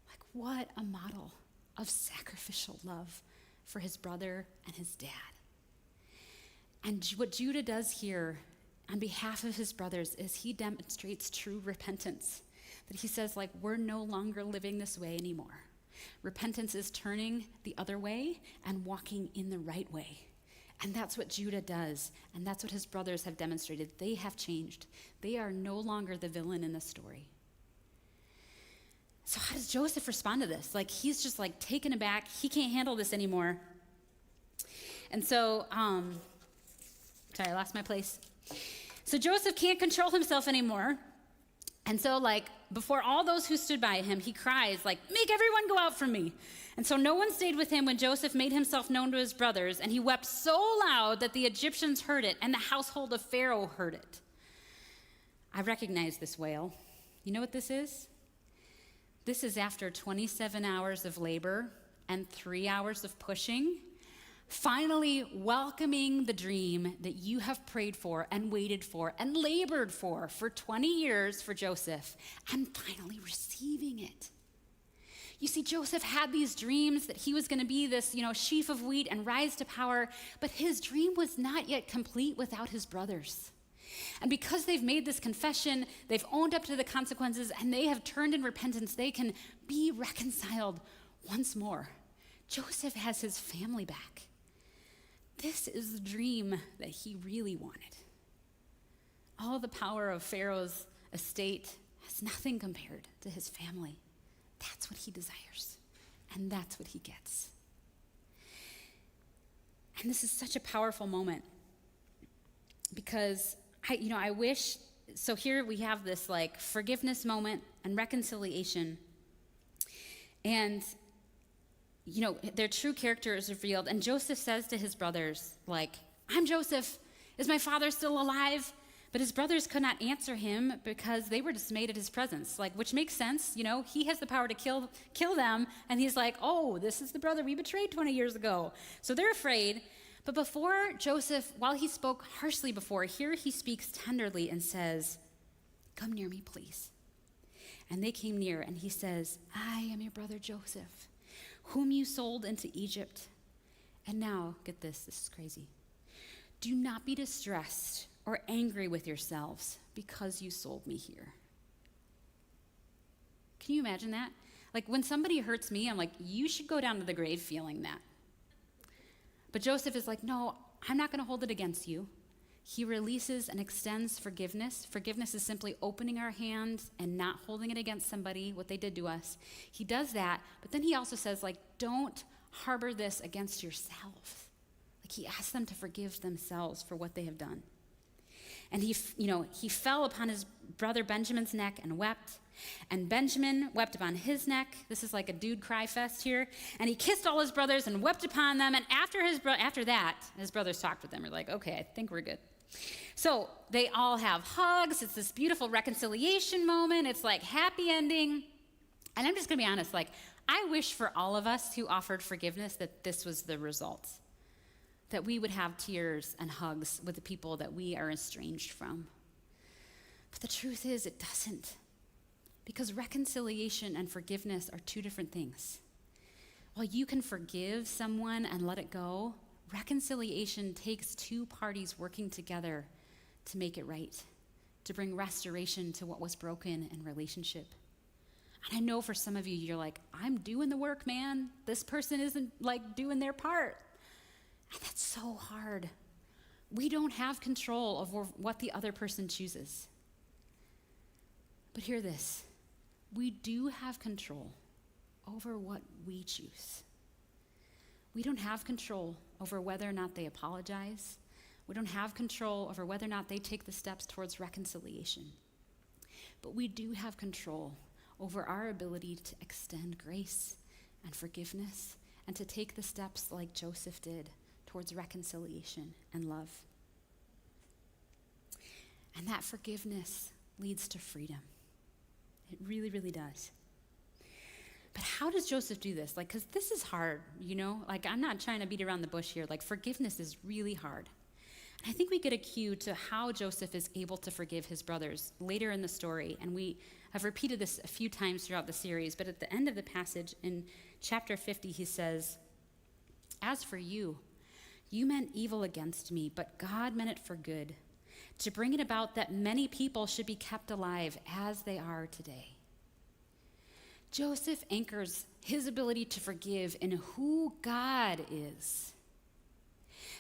Like, what a model of sacrificial love for his brother and his dad. And what Judah does here on behalf of his brothers is he demonstrates true repentance. That he says, like, we're no longer living this way anymore. Repentance is turning the other way and walking in the right way. And that's what Judah does. And that's what his brothers have demonstrated. They have changed. They are no longer the villain in the story. So how does Joseph respond to this? Like, he's just like taken aback. He can't handle this anymore. And so, sorry, I lost my place. So Joseph can't control himself anymore. And so, like, before all those who stood by him, he cries, like, "Make everyone go out from me." And so no one stayed with him when Joseph made himself known to his brothers, and he wept so loud that the Egyptians heard it, and the household of Pharaoh heard it. I recognize this wail. You know what this is? This is after 27 hours of labor and 3 hours of pushing, finally welcoming the dream that you have prayed for and waited for and labored for 20 years for Joseph, and finally receiving it. You see, Joseph had these dreams that he was going to be this, sheaf of wheat and rise to power, but his dream was not yet complete without his brothers. And because they've made this confession, they've owned up to the consequences, and they have turned in repentance, they can be reconciled once more. Joseph has his family back. This is the dream that he really wanted. All the power of Pharaoh's estate has nothing compared to his family. That's what he desires, and that's what he gets. And this is such a powerful moment because I wish, so here we have this like forgiveness moment and reconciliation, and their true character is revealed. And Joseph says to his brothers, like, "I'm Joseph. Is my father still alive?" But his brothers could not answer him because they were dismayed at his presence, which makes sense. He has the power to kill them. And he's like, "Oh, this is the brother we betrayed 20 years ago." So they're afraid. But before Joseph, while he spoke harshly before, here he speaks tenderly and says, "Come near me, please." And they came near, and he says, "I am your brother Joseph, whom you sold into Egypt. And now," get this is crazy, "do not be distressed or angry with yourselves because you sold me here." Can you imagine that? Like, when somebody hurts me, I'm like, you should go down to the grave feeling that. But Joseph is like, "No, I'm not going to hold it against you." He releases and extends forgiveness. Forgiveness is simply opening our hands and not holding it against somebody, what they did to us. He does that, but then he also says, don't harbor this against yourselves. He asks them to forgive themselves for what they have done. And he fell upon his brother Benjamin's neck and wept. And Benjamin wept upon his neck. This is like a dude cry fest here. And he kissed all his brothers and wept upon them. And after that, his brothers talked with them. We're like, "Okay, I think we're good." So they all have hugs. It's this beautiful reconciliation moment. It's like happy ending. And I'm just going to be honest, I wish for all of us who offered forgiveness that this was the result. That we would have tears and hugs with the people that we are estranged from. But the truth is, it doesn't. Because reconciliation and forgiveness are two different things. While you can forgive someone and let it go, reconciliation takes two parties working together to make it right, to bring restoration to what was broken in relationship. And I know for some of you, you're like, "I'm doing the work, man. This person isn't doing their part." And that's so hard. We don't have control over what the other person chooses. But hear this. We do have control over what we choose. We don't have control over whether or not they apologize. We don't have control over whether or not they take the steps towards reconciliation. but we do have control over our ability to extend grace and forgiveness and to take the steps like Joseph did towards reconciliation and love. And that forgiveness leads to freedom. It really, really does. But how does Joseph do this? Because this is hard, I'm not trying to beat around the bush here. Forgiveness is really hard. And I think we get a cue to how Joseph is able to forgive his brothers later in the story. And we have repeated this a few times throughout the series. But at the end of the passage in chapter 50, he says, "As for you, you meant evil against me, but God meant it for good, to bring it about that many people should be kept alive as they are today." Joseph anchors his ability to forgive in who God is.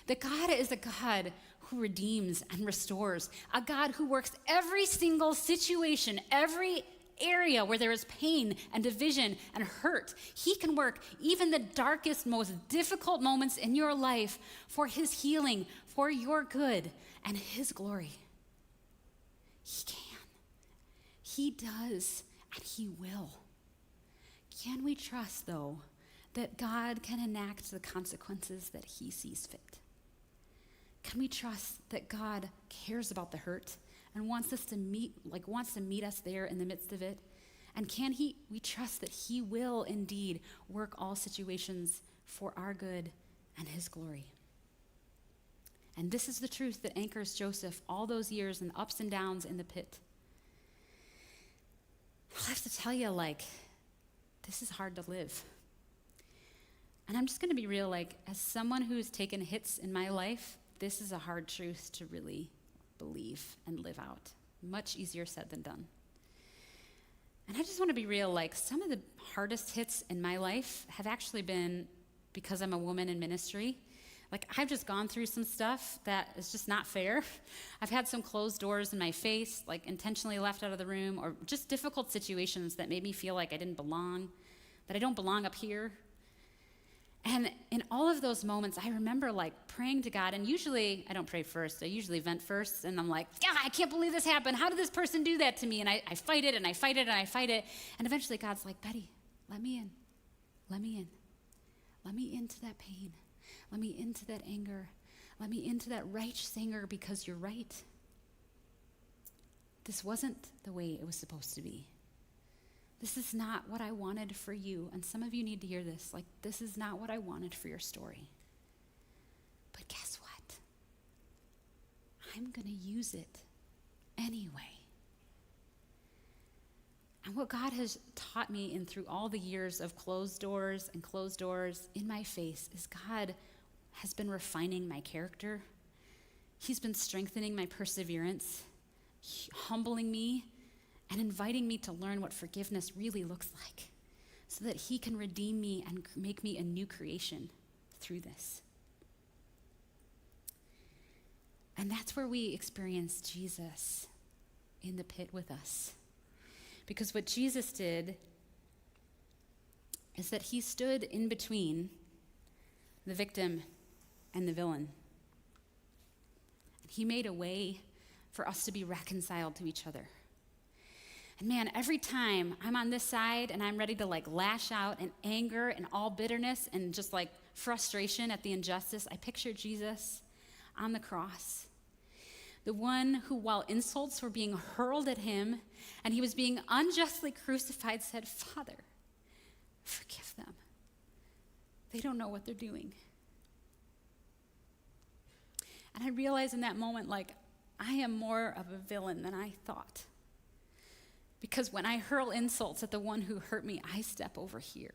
That God is a God who redeems and restores, a God who works every single situation, every area where there is pain and division and hurt. He can work even the darkest, most difficult moments in your life for his healing, for your good, and his glory. He can. He does, and he will. Can we trust, though, that God can enact the consequences that he sees fit? Can we trust that God cares about the hurt and wants to meet us there in the midst of it? And we trust that he will indeed work all situations for our good and his glory? And this is the truth that anchors Joseph all those years and ups and downs in the pit. I have to tell you, this is hard to live. And I'm just going to be real, as someone who's taken hits in my life, this is a hard truth to really believe and live out. Much easier said than done. And I just want to be real, some of the hardest hits in my life have actually been because I'm a woman in ministry. I've just gone through some stuff that is just not fair. I've had some closed doors in my face, intentionally left out of the room, or just difficult situations that made me feel like I didn't belong, that I don't belong up here. And in all of those moments, I remember praying to God, and usually I don't pray first. I usually vent first, and I'm like, I can't believe this happened. How did this person do that to me? And I fight it, and I fight it, and I fight it. And eventually God's like, Betty, let me in. Let me in. Let me into that pain. Let me into that anger. Let me into that righteous anger because you're right. This wasn't the way it was supposed to be. This is not what I wanted for you. And some of you need to hear this. This is not what I wanted for your story. But guess what? I'm going to use it anyway. And what God has taught me through all the years of closed doors in my face is God has been refining my character. He's been strengthening my perseverance, humbling me, and inviting me to learn what forgiveness really looks like so that he can redeem me and make me a new creation through this. And that's where we experience Jesus in the pit with us. Because what Jesus did is that he stood in between the victim and the villain. He made a way for us to be reconciled to each other. And man, every time I'm on this side and I'm ready to lash out in anger and all bitterness and just frustration at the injustice, I picture Jesus on the cross. The one who, while insults were being hurled at him and he was being unjustly crucified, said, Father, forgive them. They don't know what they're doing. And I realized in that moment, I am more of a villain than I thought. Because when I hurl insults at the one who hurt me, I step over here.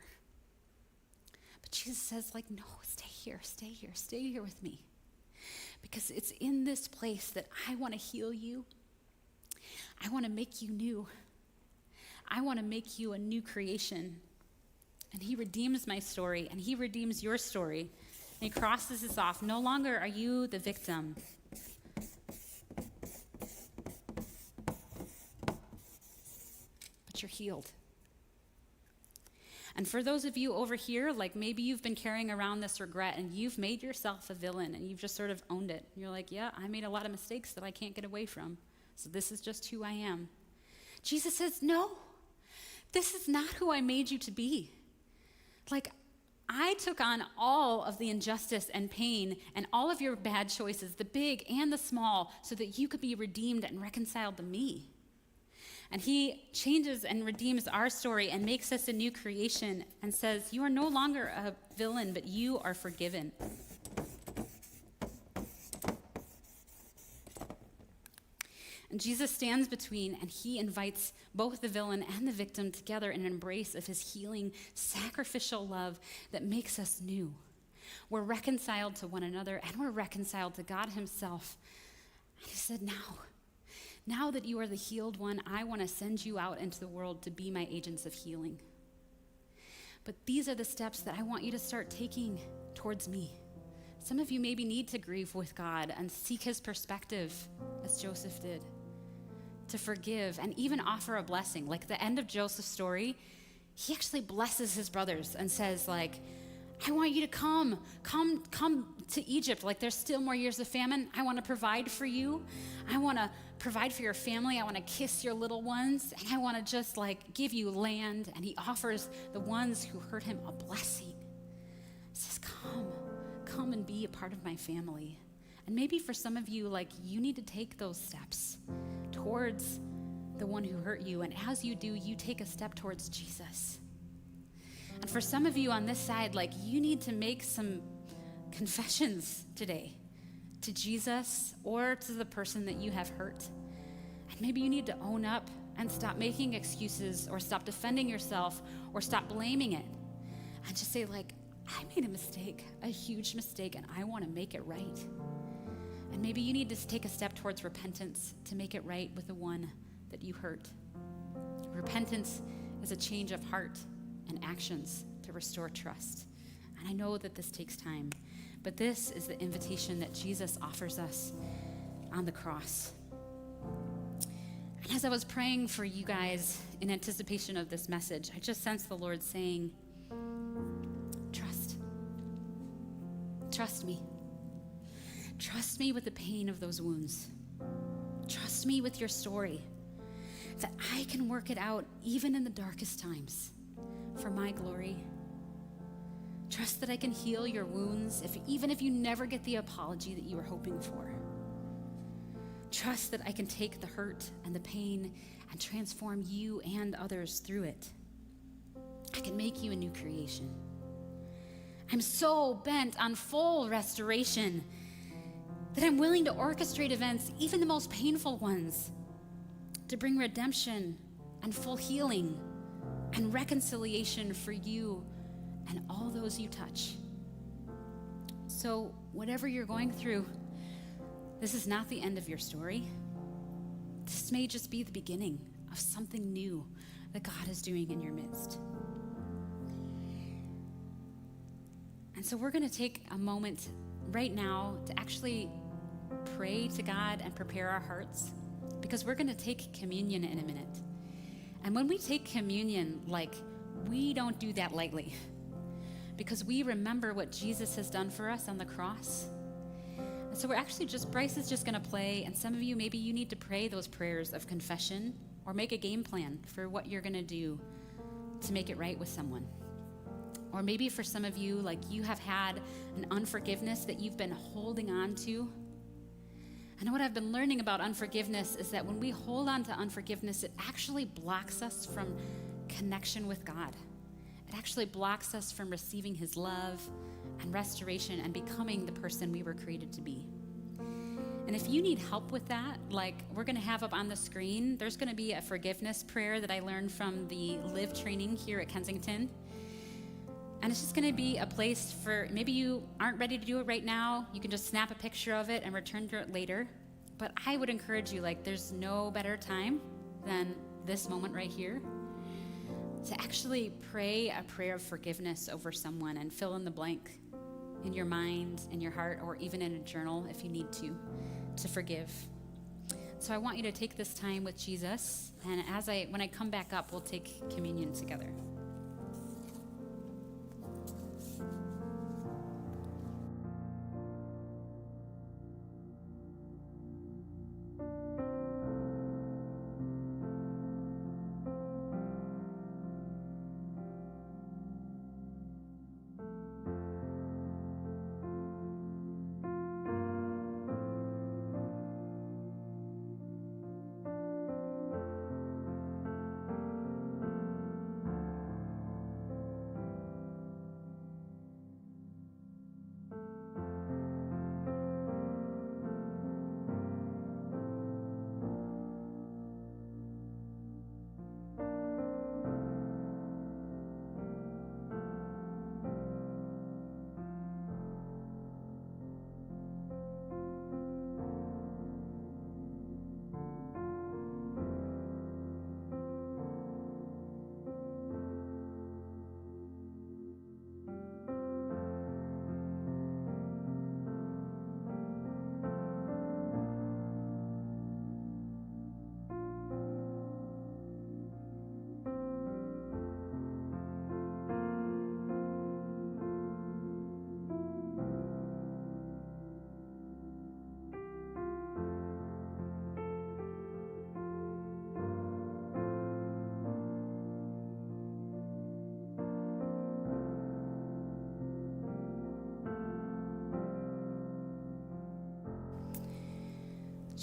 But Jesus says, no, stay here with me. Because it's in this place that I want to heal you. I want to make you new. I want to make you a new creation. And he redeems my story, and he redeems your story. And he crosses this off. No longer are you the victim. But you're healed. And for those of you over here, maybe you've been carrying around this regret and you've made yourself a villain and you've just sort of owned it. You're yeah, I made a lot of mistakes that I can't get away from. So this is just who I am. Jesus says, no, this is not who I made you to be. Like, I took on all of the injustice and pain and all of your bad choices, the big and the small, so that you could be redeemed and reconciled to me. And he changes and redeems our story and makes us a new creation and says, you are no longer a villain, but you are forgiven. And Jesus stands between, and he invites both the villain and the victim together in an embrace of his healing, sacrificial love that makes us new. We're reconciled to one another, and we're reconciled to God himself. And he said, now that you are the healed one, I want to send you out into the world to be my agents of healing. But these are the steps that I want you to start taking towards me. Some of you maybe need to grieve with God and seek his perspective, as Joseph did, to forgive and even offer a blessing. Like the end of Joseph's story, he actually blesses his brothers and says, like, I want you to come to Egypt. Like, there's still more years of famine. I want to provide for you. I want to provide for your family. I want to kiss your little ones. And I want to just like give you land. And he offers the ones who hurt him a blessing. He says, come and be a part of my family. And maybe for some of you, like, you need to take those steps towards the one who hurt you. And as you do, you take a step towards Jesus. And for some of you on this side, like, you need to make some confessions today to Jesus or to the person that you have hurt. And maybe you need to own up and stop making excuses or stop defending yourself or stop blaming it. And just say, like, I made a mistake, a huge mistake, and I want to make it right. And maybe you need to take a step towards repentance to make it right with the one that you hurt. Repentance is a change of heart and actions to restore trust. And I know that this takes time, but this is the invitation that Jesus offers us on the cross. And as I was praying for you guys in anticipation of this message, I just sensed the Lord saying, trust me. Trust me with the pain of those wounds. Trust me with your story, that I can work it out even in the darkest times for my glory. Trust that I can heal your wounds even if you never get the apology that you were hoping for. Trust that I can take the hurt and the pain and transform you and others through it. I can make you a new creation. I'm so bent on full restoration that I'm willing to orchestrate events, even the most painful ones, to bring redemption and full healing and reconciliation for you and all those you touch. So whatever you're going through, this is not the end of your story. This may just be the beginning of something new that God is doing in your midst. And so we're going to take a moment right now to actually pray to God and prepare our hearts, because we're going to take communion in a minute. And when we take communion, like, we don't do that lightly, because we remember what Jesus has done for us on the cross. And so Bryce is just going to play, and some of you, maybe you need to pray those prayers of confession or make a game plan for what you're going to do to make it right with someone. Or maybe for some of you, like, you have had an unforgiveness that you've been holding on to. And what I've been learning about unforgiveness is that when we hold on to unforgiveness, it actually blocks us from connection with God. It actually blocks us from receiving his love and restoration and becoming the person we were created to be. And if you need help with that, like, we're going to have up on the screen, there's going to be a forgiveness prayer that I learned from the Live training here at Kensington. And it's just going to be a place for, maybe you aren't ready to do it right now. You can just snap a picture of it and return to it later. But I would encourage you, like, there's no better time than this moment right here to actually pray a prayer of forgiveness over someone and fill in the blank in your mind, in your heart, or even in a journal if you need to forgive. So I want you to take this time with Jesus. And when I come back up, we'll take communion together.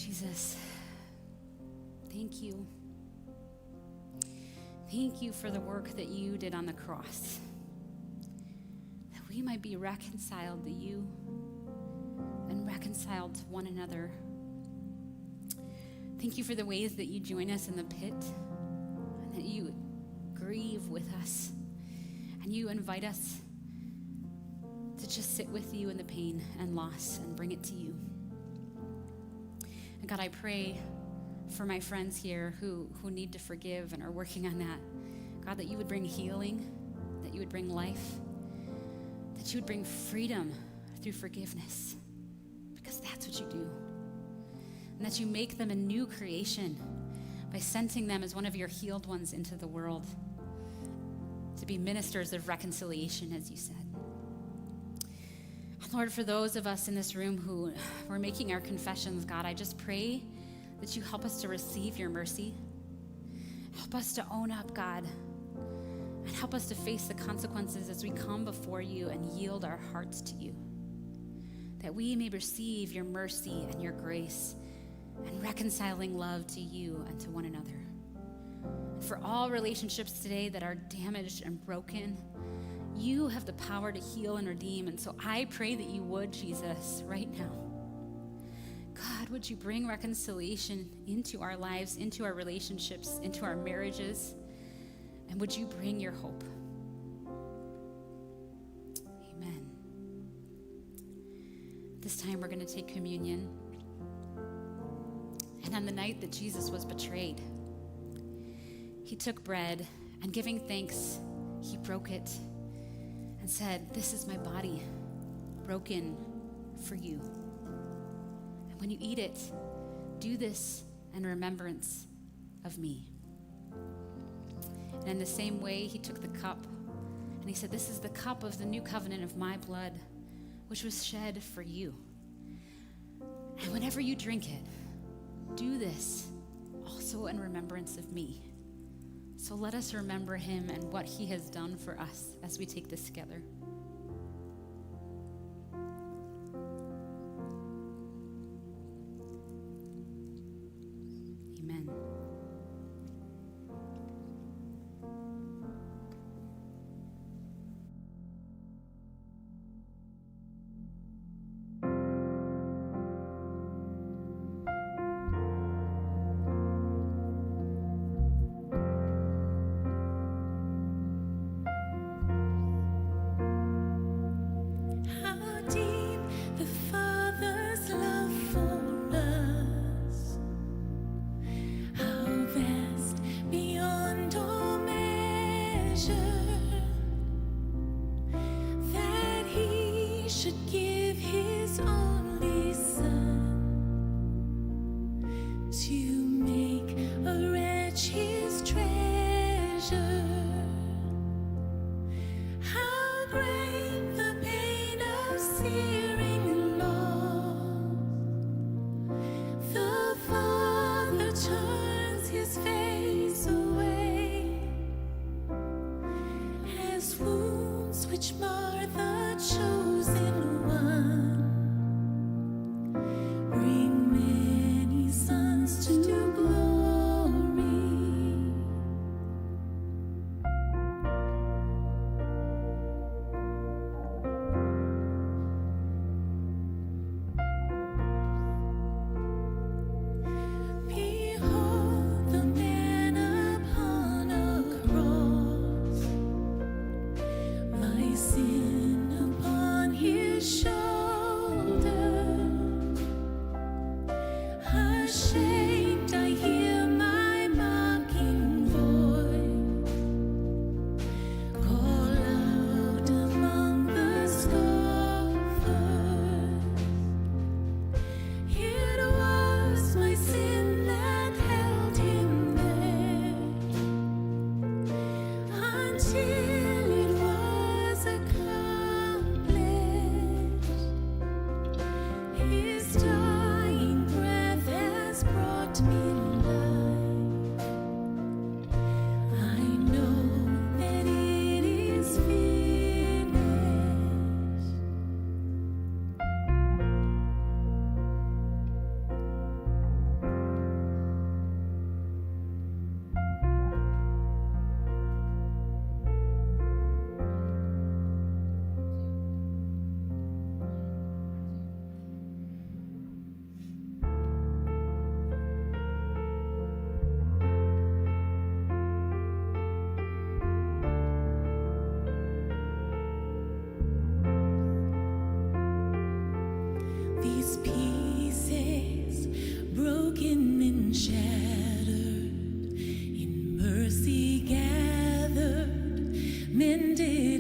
Jesus, thank you. Thank you for the work that you did on the cross, that we might be reconciled to you and reconciled to one another. Thank you for the ways that you join us in the pit, and that you grieve with us, and you invite us to just sit with you in the pain and loss and bring it to you. And God, I pray for my friends here who need to forgive and are working on that. God, that you would bring healing, that you would bring life, that you would bring freedom through forgiveness, because that's what you do. And that you make them a new creation by sending them as one of your healed ones into the world to be ministers of reconciliation, as you said. Lord, for those of us in this room who were making our confessions, God, I just pray that you help us to receive your mercy. Help us to own up, God, and help us to face the consequences as we come before you and yield our hearts to you, that we may receive your mercy and your grace and reconciling love to you and to one another. And for all relationships today that are damaged and broken, you have the power to heal and redeem. And so I pray that you would, Jesus, right now. God, would you bring reconciliation into our lives, into our relationships, into our marriages, and would you bring your hope? Amen. This time we're going to take communion. And on the night that Jesus was betrayed, he took bread, and giving thanks, he broke it and said, "This is my body, broken for you. And when you eat it, do this in remembrance of me." And in the same way, he took the cup, and he said, "This is the cup of the new covenant of my blood, which was shed for you. And whenever you drink it, do this also in remembrance of me." So let us remember him and what he has done for us as we take this together. Amen. How deep the Father's love for us, how vast beyond all measure, that he should give his only Son to make a wretch his treasure. How great the pain of searing loss! The Father turns his face away, as wounds which mar the chosen one bring many sons to glory. Behold the man upon a cross, my sin upon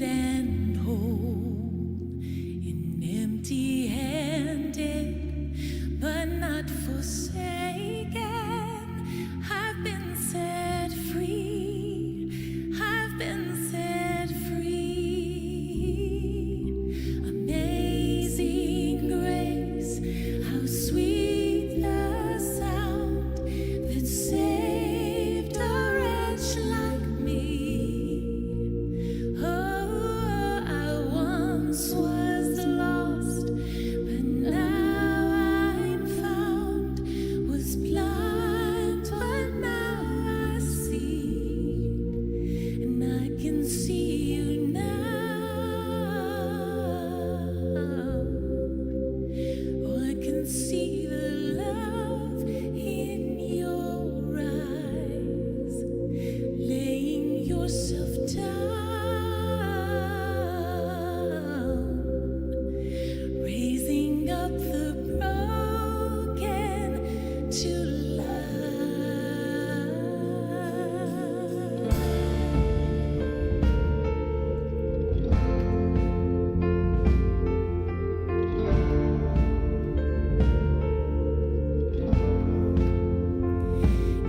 wounded and whole and empty-handed, but not forsaken. I've been set free. I've been set free. Amazing grace, how sweet the sound that saved a wretch like me. Oh, I once was lost, but now I'm found. Was blind, but now I see, and I can see you now. Oh, I can see the love in your eyes, laying yourself down, raising up the broken to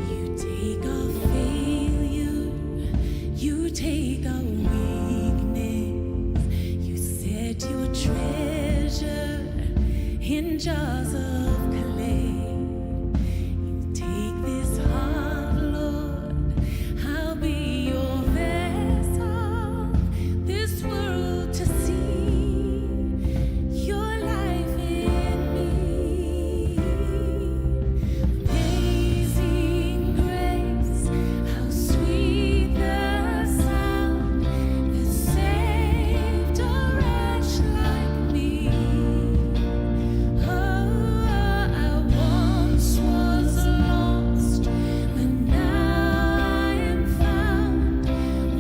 You take our failure, you take our weakness, you set your treasure in jars of clay. You take this heart, Lord, I'll be your vessel, this world to see your life in me. Amazing grace, how sweet the sound that saved a wretch like me. Oh, I once was lost, but now I am found.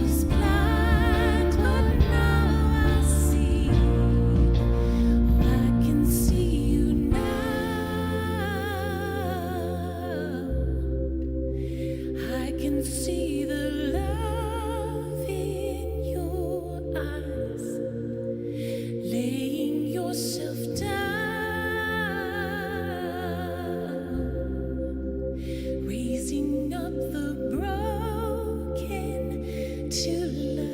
Was blind, but now I see. I can see you now. I can see the love in your eyes, laying yourself down, raising up the broken to life.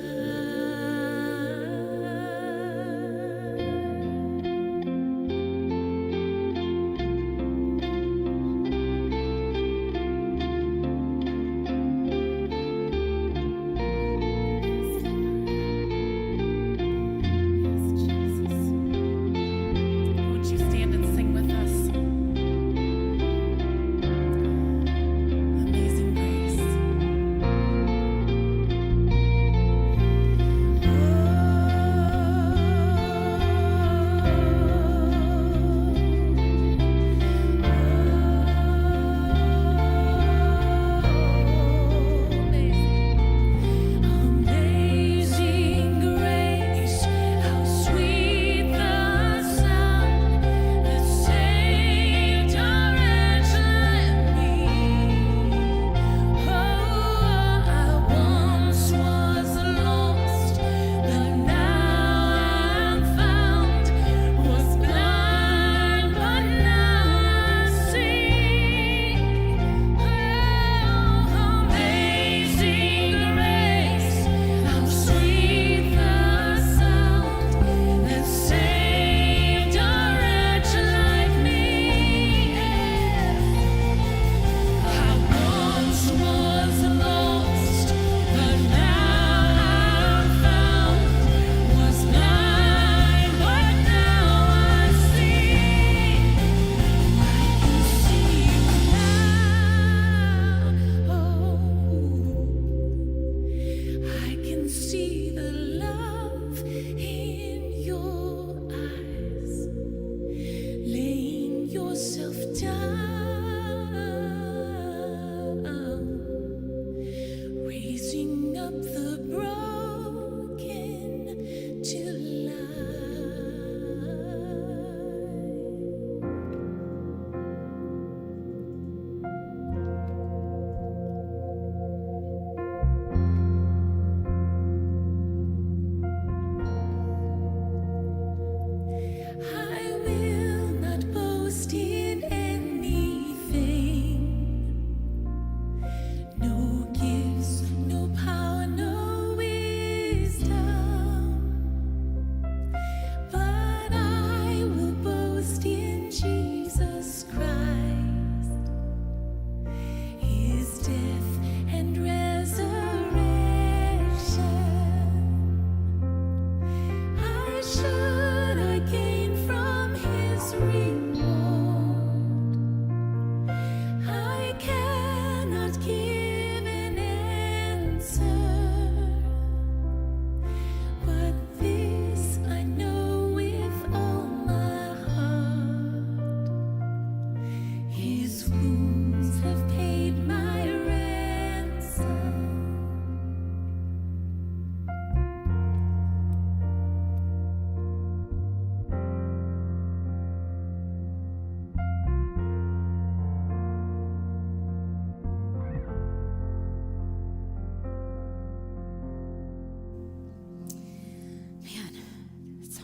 Won't you stand and sing with us? Amazing grace. Amazing grace, how sweet the sound that saved a wretch like me. Oh, I once was lost, but now I'm found. Was blind, but now I see. Oh, amazing grace, how sweet the sound that saved a wretch like me. I once was lost, but now I'm found. Was blind, but now I see. I can see you now. I can see the love in your eyes, laying yourself down, raising up the broken to life.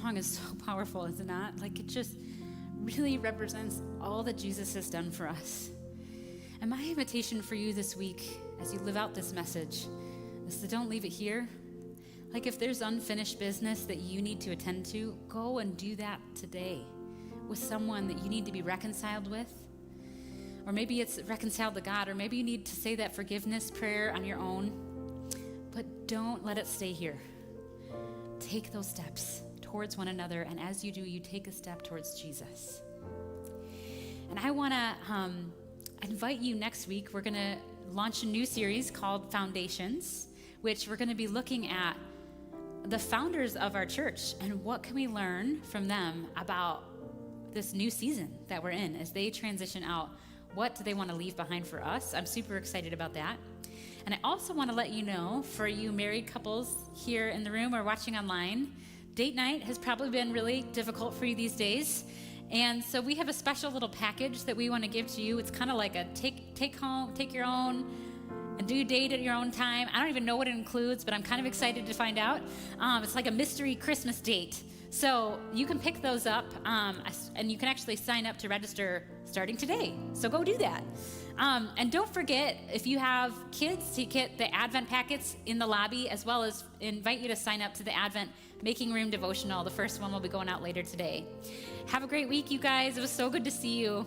song is so powerful, is it not? Like, it just really represents all that Jesus has done for us. And my invitation for you this week, as you live out this message, is to don't leave it here. Like, if there's unfinished business that you need to attend to, go and do that today with someone that you need to be reconciled with. Or maybe it's reconciled to God, or maybe you need to say that forgiveness prayer on your own. But don't let it stay here. Take those steps towards one another, and as you do, you take a step towards Jesus. And I want to invite you next week. We're going to launch a new series called Foundations, which we're going to be looking at the founders of our church and what can we learn from them about this new season that we're in as they transition out. What do they want to leave behind for us? I'm super excited about that. And I also want to let you know, for you married couples here in the room or watching online, date night has probably been really difficult for you these days. And so we have a special little package that we want to give to you. It's kind of like a take home, take your own, and do date at your own time. I don't even know what it includes, but I'm kind of excited to find out. It's like a mystery Christmas date. So you can pick those up, and you can actually sign up to register starting today. So go do that. And don't forget, if you have kids, to get the Advent packets in the lobby, as well as invite you to sign up to the Advent Making Room devotional. The first one will be going out later today. Have a great week, you guys. It was so good to see you.